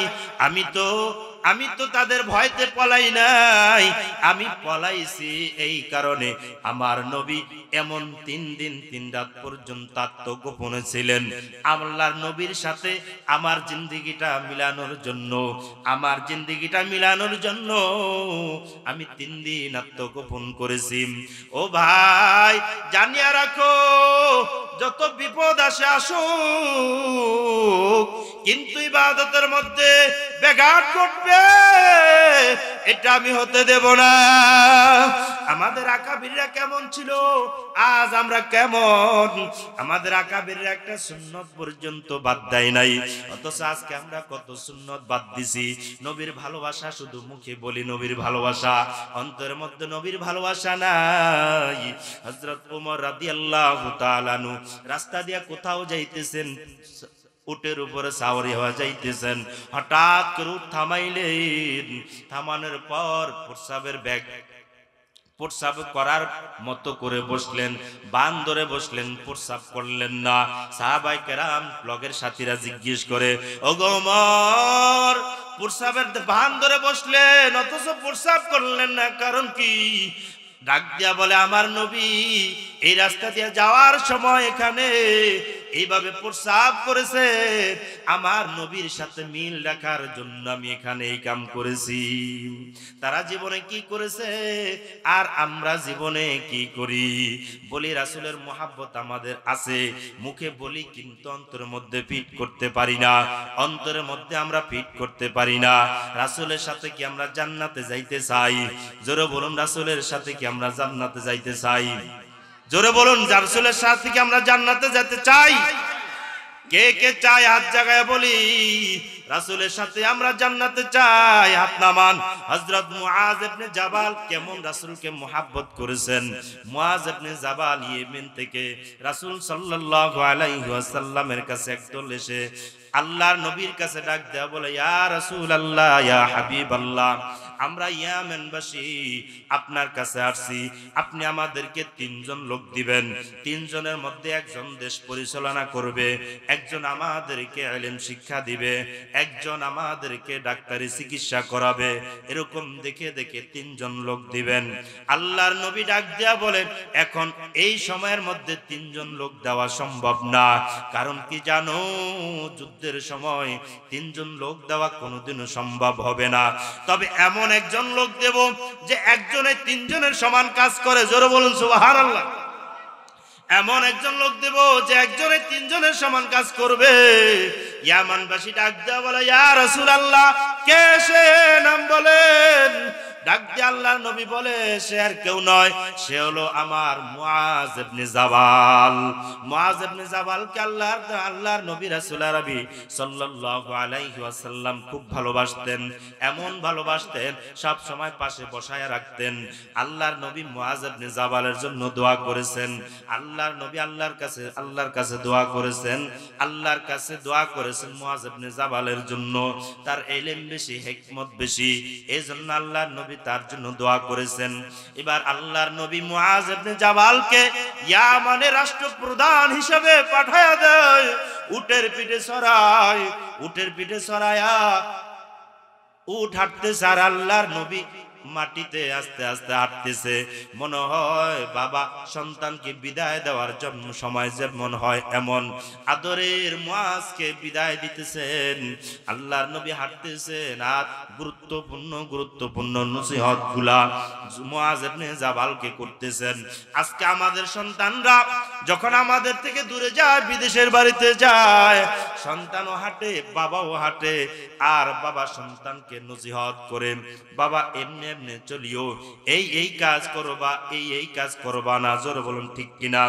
আমি তো তাদের ভয়তে পলাই নাই, আমি পলাইছি এই কারণে আমার নবী এমন 3 দিন 3 রাত পর্যন্ত আত্মগোপনে ছিলেন। আল্লাহর নবীর সাথে আমার জিন্দেগিটা মিলানোর জন্য, আমার জিন্দেগিটা মিলানোর জন্য আমি 3 দিন আত্মগোপন করেছি। ও ভাই জানিয়া রাখো, যত বিপদ আসে আসুক, কিন্তু ইবাদতের মধ্যে ব্যাঘাত ঘটবে এটা আমি হতে দেব না। আমাদের আকাবিররা কেমন ছিল, আজ আমরা কেমন? আমাদের আকাবিররা একটা সুন্নত পর্যন্ত বাদ দেয় নাই, অথচ আজকে আমরা কত সুন্নত বাদ দিছি। নবীর ভালোবাসা শুধু মুখে বলি নবীর ভালোবাসা, অন্তরের মধ্যে নবীর ভালোবাসা নাই। হযরত ওমর রাদিয়াল্লাহু তাআলা আনহু রাস্তা দিয়া কোথাও যাইতেছেন, উটের উপরে সাওয়ারি হওয়া যাইতেছেন, হঠাৎ করে উট থামাইলেন। থামানোর পর প্রস্রাবের ব্যাগ প্রস্রাব করার মতো করে বসলেন, বান ধরে বসলেন, প্রস্রাব করলেন না। সাহাবায়ে কেরাম লগের সাথীরা জিজ্ঞেস করে, ওগো ওমর প্রস্রাবের বান ধরে বসলেন অথচ প্রস্রাব করলেন না, কারণ কি? ডাক দিয়া বলে, আমার নবী এই রাস্তা দিয়ে যাওয়ার সময় এখানে এইভাবে প্রস্রাব করেছে, আমার নবীর সাথে মিল রাখার জন্য আমি এখানে এই কাম করেছি। তারা জীবনে কি করেছে আর আমরা জীবনে কি করি? বলি রাসূলের মুহাব্বত আমাদের আছে, মুখে বলি কিন্তু অন্তরের মধ্যে ফিট করতে পারি না, অন্তরের মধ্যে আমরা ফিট করতে পারি না। রাসূলের সাথে কি আমরা জান্নাতে যাইতে চাই? জোরে বলুন, রাসূলের সাথে কি আমরা জান্নাতে যাইতে চাই? জোরে বলুন, রাসূলের সাথে কি আমরা জান্নাতে যেতে চাই? কে কে চাই হাত জাগায় বলি, রাসূলের সাথে আমরা জান্নাতে চাই, হাত নামান। হযরত মুআজ ইবনে জাবাল কেমন রাসূলকে মুহাব্বত করেছেন। মুআজ ইবনে জাবাল ইয়েমেন থেকে রাসূল সাল্লাল্লাহু আলাইহি ওয়াসাল্লামের কাছে একদল এসে আল্লাহর নবীর কাছে ডাক দেয়া বলে, ইয়া রাসূলুল্লাহ, ইয়া হাবিবাল্লাহ, আমরা ইয়ামেনবাসী আপনার কাছে আসছি, আপনি আমাদেরকে 3 জন লোক দিবেন। 3 জনের মধ্যে একজন দেশ পরিচালনা করবে, একজন আমাদেরকে ইলম শিক্ষা দিবে, একজন আমাদেরকে ডাক্তারি চিকিৎসা করাবে। এরকম দেখে দেখে 3 জন লোক দিবেন। আল্লাহর নবী ডাক দিয়া বলেন, এখন এই সময়ের মধ্যে 3 জন লোক দেওয়া সম্ভব না। কারণ কি জানো, যুদ্ধের সময় 3 জন লোক দেওয়া কোনোদিনও সম্ভব হবে না। তবে এমন একজন লোক দেব যে একজনে 3 জনের সমান কাজ করে। জোরে বলুন সুবহানাল্লাহ। এমন একজন লোক দেব যে একজনে 3 জনের সমান কাজ করবে। ইয়ামানবাসী ডাক দেয়া বলে, ইয়া রাসূলুল্লাহ, কে সে? নাম বলেন। ডাক দিয়ে আল্লাহর নবী বলে, সে আর কেউ নয়, সে হলো আমার মুআজ ইবনে জাবাল। মুআজ ইবনে জাবালকে আল্লাহর নবী রাসূল আরবি সাল্লাল্লাহু আলাইহি ওয়াসাল্লাম খুব ভালোবাসতেন। এমন ভালোবাসতেন, সব সময় পাশে বসায় রাখতেন। আল্লাহর নবী মুআজ ইবনে জাবালের জন্য দোয়া করেছেন। আল্লাহর নবী আল্লাহর কাছে দোয়া করেছেন। আল্লাহর কাছে দোয়া করেছেন মুআজ ইবনে জাবালের জন্য। তার ইলম বেশি, হিকমত বেশি, এজন্য আল্লাহর নবী তার জন্য দোয়া করেছেন। এবার আল্লাহর নবী মুআজ ইবনে জাবালকে ইয়ামানের রাষ্ট্রপ্রধান হিসেবে পাঠায়া দেয়। উটের পিঠে চড়ায়া উট হাঁটতেছে, আর আল্লাহর নবী মাটিতে আস্তে আস্তে হাঁটতেছে। মনে হয় বাবা সন্তানকে বিদায় দেওয়ার জন্য সময় যেমন হয় এমন আদরের মুআজকে বিদায় দিতেছেন। আল্লাহর নবী হাঁটতেছেন, আর গুরুত্বপূর্ণ নসিহত গুলা মুআজ ইবনে জাবালকে করতেছেন। আজকে আমাদের সন্তানরা যখন আমাদের থেকে দূরে যায়, বিদেশের বাড়িতে যায়, সন্তানও হাঁটে, বাবাও হাঁটে, আর বাবা সন্তানকে নসিহত করে, বাবা এমনি এমনি চলিও, এই কাজ করবা, এই কাজ করবা না। জোরে বলুন ঠিক কিনা?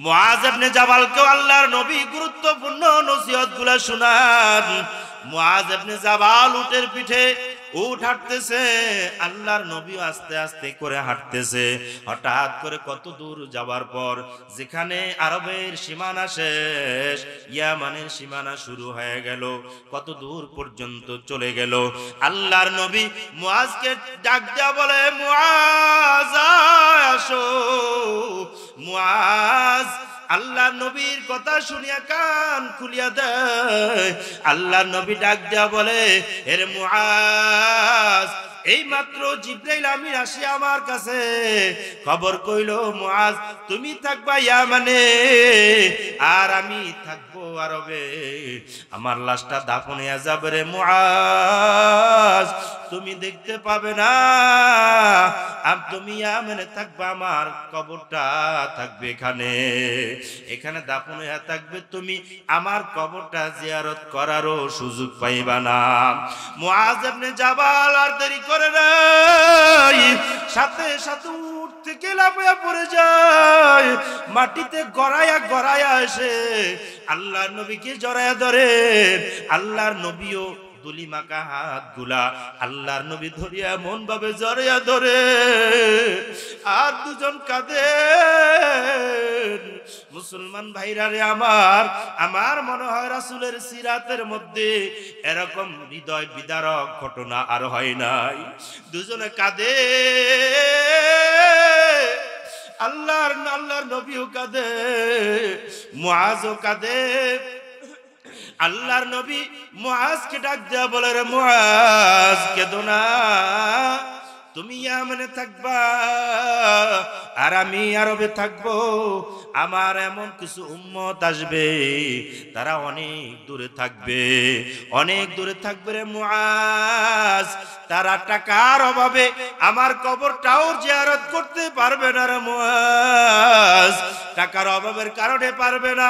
মুআজ ইবনে জাবালকে আল্লাহর নবী গুরুত্বপূর্ণ নসিহত গুলা শোনান। মুআজ ইবনে জাবাল উটের পিঠে উট হাঁটতেছে, আল্লাহর নবী আস্তে আস্তে করে হাঁটতেছে। হঠাৎ করে কত দূর যাবার পর, যেখানে আরবের সীমানা শেষ, ইয়ামানের সীমানা শুরু হয়ে গেল, কত দূর পর্যন্ত চলে গেল। আল্লাহর নবী মুআজকে ডাক দেয়া বলে, মুআজ আসো। মুআজ আল্লাহর নবীর কথা শুনিয়া কান খুলিয়া দেয়। আল্লাহর নবী ডাক দেয়া বলে, এর মুআজ, এই মাত্র জিবরাইল আমিন আসি আমার কাছে খবর কইল, মুআজ তুমি থাকবা ইয়ামানে, আর আমি থাকবো আরবে। আমার লাশটা দাফন হয়ে যাবে রে মুআজ, তুমি দেখতে পাবে না। তুমি ইয়ামানে থাকবা, আমার কবরটা থাকবে এখানে দাফন হয়ে থাকবে, তুমি আমার কবরটা জিয়ারত করারও সুযোগ পাইবা না। মুআজ ইবনে জাবাল আর দেরি করে নাই, সাথে সাথে উঠ থেকে লাফিয়ে পড়ে যায়, মাটিতে গড়াইয়া এসে আল্লাহর নবীকে জড়াইয়া ধরে। আল্লাহর নবীও দুলি মাখা হাত গুলা আল্লাহর নবী ধরিয়া এমন ভাবে জড়াইয়া ধরে, আর দুজন কাঁদে। মুসলমান ভাইরা রে আমার মনে হয় রাসূলের সিরাতের মধ্যে এরকম হৃদয় বিদারক ঘটনা আর হয় নাই। দুজনে কাঁদে, আল্লাহর নবীও কাঁদে, মুআজও কাঁদে। আল্লাহর নবী মুআজকে ডাক দেয়া বলে, রে মুআজ কেঁদো না, তুমি ইয়ামানে থাকবা আর আমি আরবে থাকবো। আমার এমন কিছু উম্মত আসবে, তারা অনেক দূরে থাকবে রে মুআজ। তারা টাকার অভাবে আমার কবরটাও জিয়ারত করতে পারবে না রে মুআজ, টাকার অভাবের কারণে পারবে না।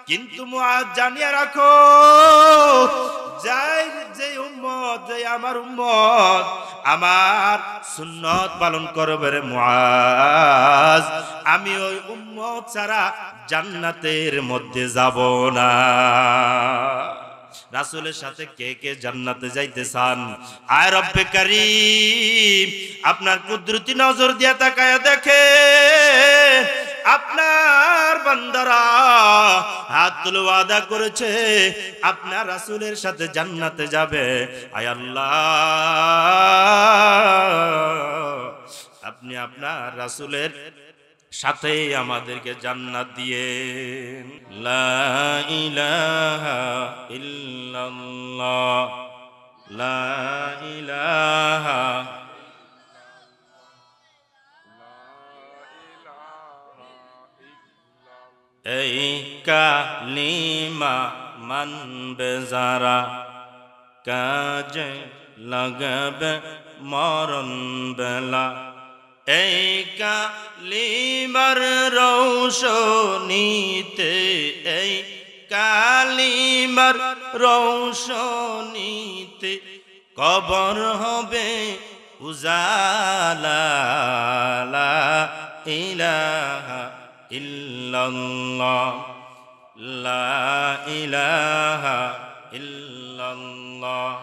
কিন্তু মুআজ জানিয়ে রাখো, যে উম্মত, আমার উম্মত আমার সুন্নত পালন করবে রে মুআজ, আমি ওই উম্মত ছাড়া জান্নাতের মধ্যে যাব না। রাসূলের সাথে কে কে জান্নাতে যাইতে চান? আয় রব্বে কারীম, আপনার কুদরতি নজর দিয়া তাকায়া দেখে আপনার বান্দারা হাত তুলে ওয়াদা করেছে আপনার রাসূলের সাথে জান্নাতে যাবে। আয় আল্লাহ, আপনি আপনার রাসূলের সাথে আমাদেরকে জান্নাত দিয়ে। লা ইলাহা ইল্লাল্লাহ, লা ইলাহা এই কালিমা মানবে যারা, কাজে লাগবে মরণ বেলা। এই কালিমার রৌশনীতে, এই কালিমার রৌশনীতে কবর হবে উজালা। লা ইলাহা ইল্লাল্লাহ, লা ইলাহা ইল্লাল্লাহ,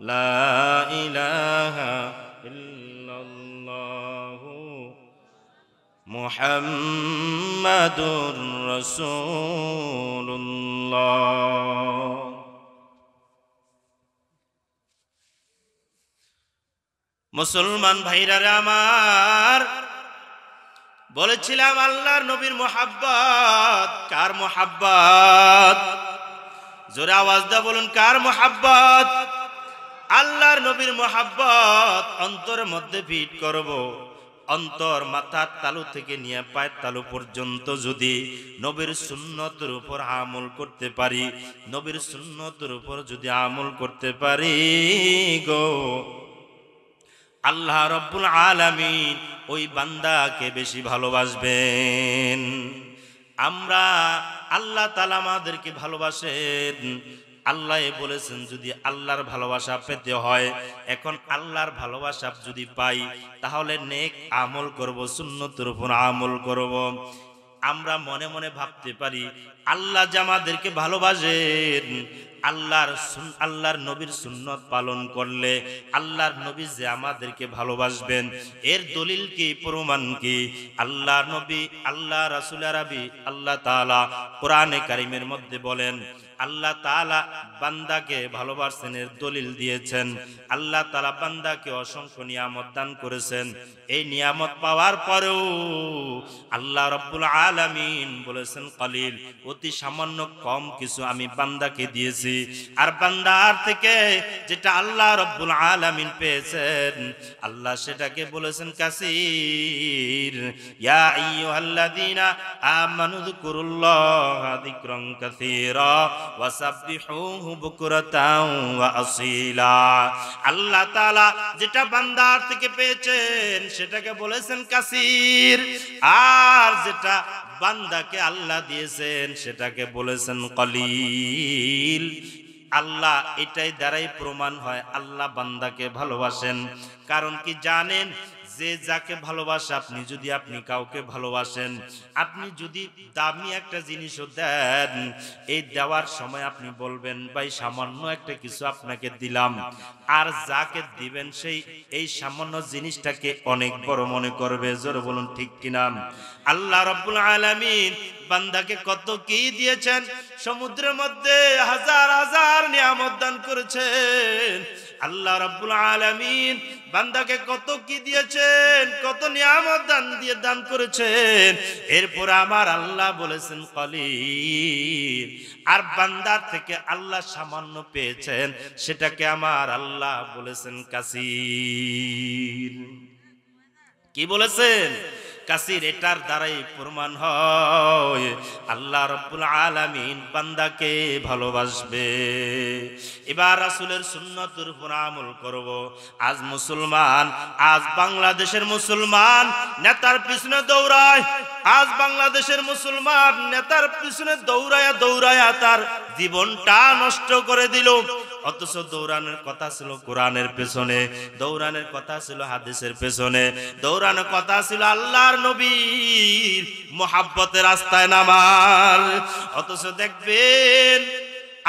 লা ইলাহা ইল্লাল্লাহ মুহাম্মাদুর রাসূলুল্লাহ। মুসলমান ভাইরারে আমার, বলেছিলাম আল্লাহর নবীর মোহাব্বত। কার মোহাব্বত? জোরে আওয়াজ দিয়ে বলুন, কার মোহাব্বত? আল্লাহর নবীর মোহাব্বত অন্তরের মধ্যে ফিট করব। অন্তর মাথার তালু থেকে নিয়ে পায়ের তালু পর্যন্ত যদি নবীর সুন্নতের উপর আমল করতে পারি, নবীর সুন্নতের উপর যদি আমল করতে পারি গো, আল্লাহ রব্বুল আলামিন ওই বান্দাকে বেশি ভালোবাসবেন। আমরা আল্লাহ তাআলা আমাদেরকে ভালোবাসেন। আল্লাহ বলেছেন যদি আল্লাহর ভালোবাসা পেতে হয়, এখন আল্লাহর ভালোবাসা যদি পাই তাহলে নেক আমল করব, সুন্নতের উপর আমল করব। আমরা মনে মনে ভাবতে পারি আল্লাহ যে আমাদেরকে ভালোবাসেন, আল্লাহর নবীর সুন্নত পালন করলে আল্লাহর নবী যে আমাদেরকে ভালোবাসবেন, এর দলিল কি, প্রমাণ কি? আল্লাহর নবী, আল্লাহ রাসূল আরবি আল্লাহ তাআলা কোরআনে কারীমের মধ্যে বলেন, আল্লাহ তাআলা বান্দাকে ভালোবাসেন এর দলিল দিয়েছেন। আল্লাহ তাআলা বান্দাকে অসংখ্য নিয়ামত দান করেছেন। এই নিয়ামত পাওয়ার পরেও আল্লাহ রাব্বুল আলামিন বলেছেন কলিল, অতি সামান্য কম কিছু আমি বান্দাকে দিয়েছি। আর বান্দার থেকে যেটা আল্লাহ রাব্বুল আলামিন পেয়েছেন, আল্লাহ সেটাকে বলেছেন কাসীর। ইয়া আইয়ুহাল্লাযীনা আমানু যিকুরুল্লাহা যিকরান কাসীরা ওয়াসাব্বিহুহু বুকরাতাও ওয়া আসীলা। আল্লাহ তাআলা যেটা বান্দার থেকে পেয়েছেন সেটাকে বলেছেন কাসীর, আর যেটা বান্দাকে আল্লাহ দিয়েছেন সেটাকে বলেছেন কলিল। আল্লাহ এটাই দ্বারাই প্রমাণ হয় আল্লাহ বান্দাকে ভালোবাসেন। কারণ কি জানেন, যে যাকে ভালোবাসে, আপনি কাউকে ভালোবাসেন, আপনি যদি দামি একটা জিনিসও দেন, এই দেওয়ার সময় আপনি বলবেন ভাই সামান্য একটা কিছু আপনাকে দিলাম, আর যাকে দিবেন সেই এই সামান্য জিনিসটাকে অনেক বড় মনে করবে। জোরে বলুন ঠিক কিনা? আল্লাহ রাব্বুল আলামিন বান্দাকে কত কি দিয়েছেন, সমুদ্রের মধ্যে হাজার হাজার নিয়ামত দান করেছেন। আল্লাহ রাব্বুল আলামিন বান্দাকে কত কি দিয়েছেন, কত নিয়ামত দান করেছেন। এরপর আমার আল্লাহ বলেছেন কলিল, আর বান্দার থেকে আল্লাহ সামান্য পেয়েছেন সেটাকে আমার আল্লাহ বলেছেন কাসীর। কি বলেছেন? কাসীর। এটার দ্বারাই প্রমাণ হয় আল্লাহ রাব্বুল আলামিন বান্দাকে ভালোবাসবে। এবার রাসূলের সুন্নতের উপর আমল করব। আজ মুসলমান, আজ বাংলাদেশের মুসলমান নেতার পিছনে দৌড়ায়। আজ বাংলাদেশের মুসলমান নেতার পিছনে দৌড়ায়া তার জীবনটা নষ্ট করে দিল। অথচ দৌড়ানোর কথা ছিল কোরআনের পেছনে, দৌড়ানোর কথা ছিল হাদিসের পেছনে, দৌড়ানোর কথা ছিল আল্লাহর নবীর মুহাব্বতের রাস্তায় নামার। অথচ দেখবেন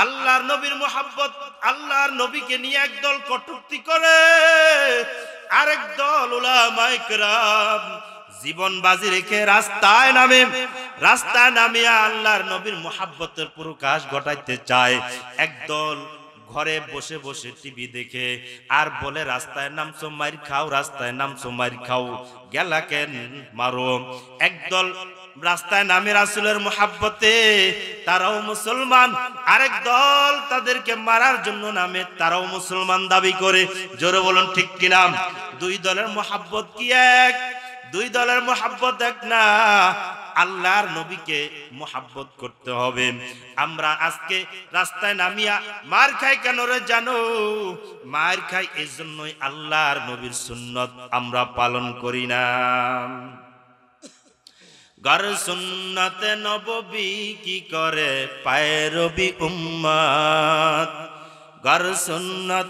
আল্লাহর নবীর মুহাব্বত, আল্লাহর নবীকে নিয়ে একদল কটূক্তি করে, আরেক দল উলামায়ে কেরাম জীবন বাজি রেখে রাস্তায় নামে আল্লাহর নবীর মুহাব্বতের প্রকাশ ঘটাইতে চায়। একদল ঘরে বসে বসে টিভি দেখে আর বলে রাস্তায় নামছো মাইর খাও, রাস্তায় নামছো মাইর খাও, গেলা কেন মারো। একদল রাস্তায় নামে রাসূলের মুহাব্বতে, তারাও মুসলমান। আরেক দল তাদেরকে মারার জন্য নামে, তারাও মুসলমান দাবি করে। জোরে বলুন ঠিক কিনা? দুই দলের মুহাব্বত কি এক? দুই দলের মুহাব্বত এক না। আল্লাহর নবীকে মুহাব্বত করতে হবে। আমরা আজকে রাস্তায় নামিয়া মার খাই কেন রে জানো? মার খাই এই জন্যই আল্লাহর নবীর সুন্নত আমরা পালন করি না। গর সুন্নতে নববী কি করে পায়রবি উম্মত, গর সুন্নত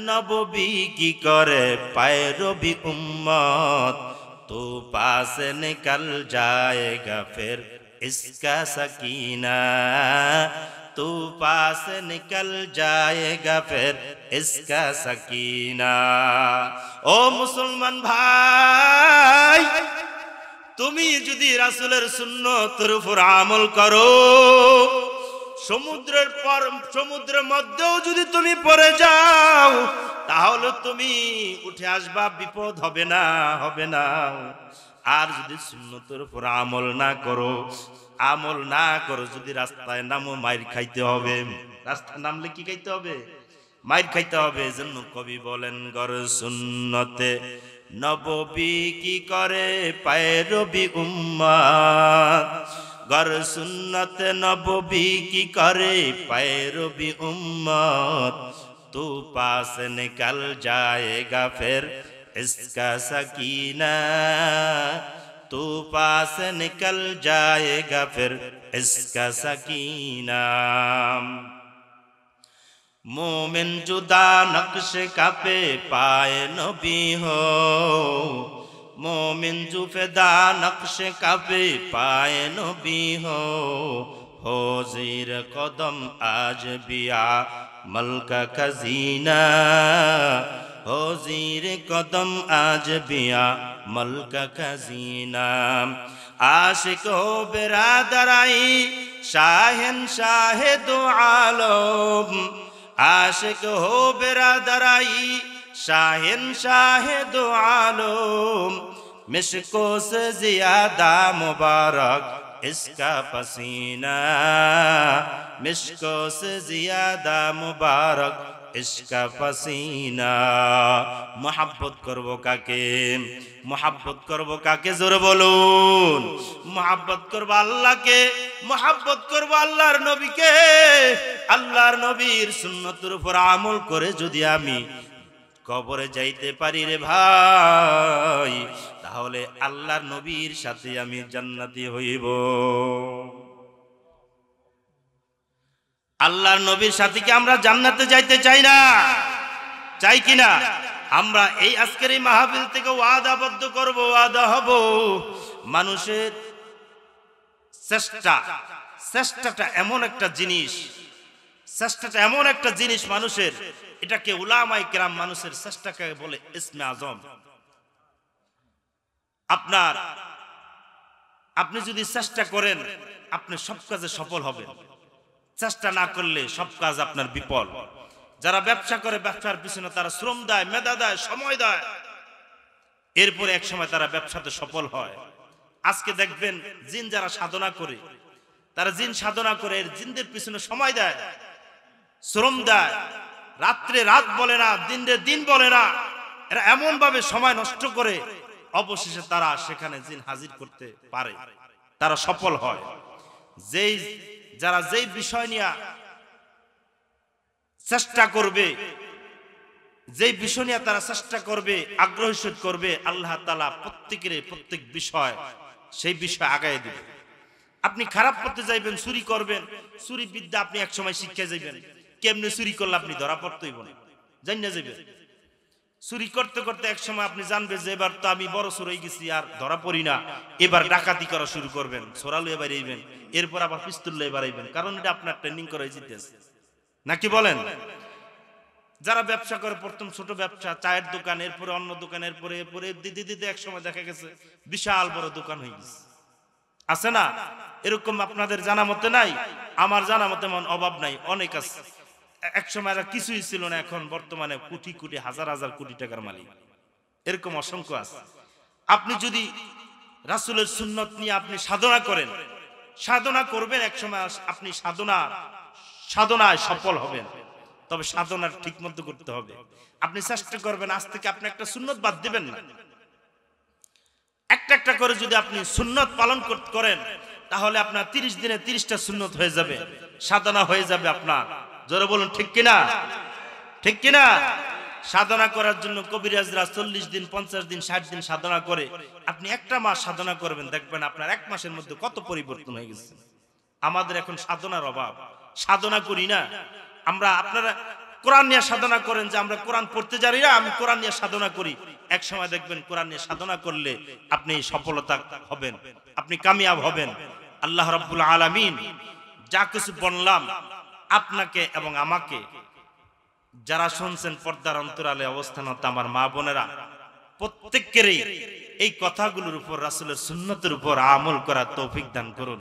নববী কি করে পায়রবি উম্মত, তো পাস নিকল जाएगा फिर इसका सकीना, तो पास निकल जाएगा फिर इसका सकीना। ও মুসলমান ভাই, তুমি যদি রাসূলের সুন্নতের উপর আমল করো, সমুদ্রের মধ্যেও যদি তুমি পড়ে যাও, তাহলে তুমি উঠে আসবা, বিপদ হবে না। আর যদি সুন্নতের উপর আমল না করো, যদি রাস্তায় নামো মাইর খাইতে হবে। রাস্তায় নামলে কি খাইতে হবে? মাইর খাইতে হবে। এজন্য কবি বলেন, গর সুন্নতে নববী কি করে পায়রবি উম্মত, গর সুন্নতে নববী কি করে পায়রবি উম্মত, तू पास निकल जाएगा फिर इसका सकीना, तू पास निकल जाएगा फिर इसका सकीना। मोमिन जुदा नक्श कापे पाए नबी हो, मोमिन जुफेदा नक्श कापे पाए नबी हो जीर कदम आज बिया मलका खजीना, हो जीर कदम आज बिया मलका खजीना। आशिक हो बिरादराई शाहिन शाहे दो आलम, आशिक हो बिरादराई शाहिन शाहे दो आलम, मिशको से ज्यादा मुबारक इसका पसीना, मिशको से ज्यादा मुबारक इसका पसीना। मोहब्बत करबो काके? मोहब्बत करबो काके? जोरे बोलुन। मोहब्बत करबो আল্লাহকে, मोहब्बत করবো আল্লাহর নবীকে। আল্লাহর নবীর সুন্নতের উপর আমল করে যদি আমি কবরে যাইতে পারি রে ভাই, তাহলে আল্লাহর নবীর সাথে আমি জান্নাতি হইব। আল্লাহর নবীর সাথে কি আমরা জান্নাতে যাইতে চাই না? চাই কিনা? আমরা এই আজকের এই মাহফিল থেকে ওয়াদাবদ্ধ করব, ওয়াদা হব, মানুষের চেষ্টাটা এমন একটা জিনিস, মানুষের, এটাকে উলামায়ে কেরাম মানুষের চেষ্টাকে বলে ইসমে আজম। আপনি যদি চেষ্টা করেন, আপনি সব কাজে সফল হবেন। চেষ্টা না করলে সব কাজ আপনার বিফল। যারা ব্যবসা করে, ব্যবসার পিছনে তারা শ্রম দেয়, মেধা দেয়, সময় দেয়, এরপরে এক সময় তারা ব্যবসাতে সফল হয়। আজকে দেখবেন জিন যারা সাধনা করে, তারা জিন সাধনা করে জিনদের পিছনে সময় দেয়, শ্রম দেয়, রাত্রে রাত বলে না, দিনে দিন বলে না, এরা এমন ভাবে সময় নষ্ট করে, অবশেষে তারা সেখানে জিন হাজির করতে পারে, তারা সফল হয়। যারা যেই বিষয় নিয়ে চেষ্টা করবে, যেই বিষয় নিয়ে তারা চেষ্টা করবে, আগ্রহ করবে, আল্লাহ তাআলা প্রত্যেক বিষয় সেই বিষয় আগায় দিবে। আপনি খারাপ পথে যাইবেন, চুরি করবেন, চুরি বিদ্যা আপনি এক সময় শিক্ষা যাইবেন, কেমনে চুরি করলে আপনি ধরা পড়তেই বলেন, জানিনা যাইবেন। চুরি করতে করতে এক সময় আপনি জানবেন যে এবার তো আমি বড় চোর হয়ে গেছি, আর ধরা পড়ি না, এবার ডাকাতি করা শুরু করবেন, ছোড়ালু এবার আইবেন, এরপর আবার পিস্তল এবার আইবেন, কারণ এটা আপনার ট্রেনিং করা জিতেছে নাকি বলেন? যারা ব্যবসা করে প্রথম ছোট ব্যবসা, চায়ের দোকান, এরপরে অন্য দোকান, এরপরে দিতে দিতে এক সময় দেখা গেছে বিশাল বড় দোকান হয়ে গেছে। আছে না এরকম? আপনাদের জানা মতে নাই, আমার জানা মতে মন অভাব নাই, অনেক আছে। এক সময় এরা কিছুই ছিল না, এখন বর্তমানে কোটি কোটি হাজার হাজার কোটি টাকার মালিক। এরকম অসংখ্য আছে। আপনি যদি রাসূলের সুন্নত নিয়ে আপনি সাধনা করেন, সাধনা করবেন, এক সময় আপনি সাধনায় সফল হবেন। তবে সাধনা ঠিক মতো করতে হবে। আপনি চেষ্টা করবেন আজ থেকে আপনি একটা সুন্নত বাদ দিবেন না। একটা একটা করে যদি আপনি সুন্নত পালন করেন, তাহলে আপনার 30 দিনে 30টা সুন্নত হয়ে যাবে, সাধনা হয়ে যাবে আপনার। জোরে বলুন ঠিক কিনা? ঠিক কিনা? সাধনা করার জন্য কবিরাজরা 40 দিন, 50 দিন, 60 দিন সাধনা করে। আপনি একটা মাস সাধনা করবেন, দেখবেন আপনার এক মাসের মধ্যে কত পরিবর্তন হয়ে গেছে। আমাদের এখন সাধনার অভাব, সাধনা করি না আমরা। আপনারা কোরআন নিয়ে সাধনা করেন যে আমরা কোরআন পড়তে জানি না, আমি কোরআন নিয়ে সাধনা করি। এক সময় দেখবেন কোরআন নিয়ে সাধনা করলে আপনি সফলতা হবেন, আপনি কামিয়াব হবেন। আল্লাহ রাব্বুল আলামিন যা কিছু বললাম আপনাকে এবং আমাকে, যারা শুনছেন পর্দার অন্তরালে অবস্থানত আমার মা বোনেরা, প্রত্যেককেরই এই কথাগুলোর উপর, রাসূলের সুন্নতের উপর আমল করার তৌফিক দান করুন।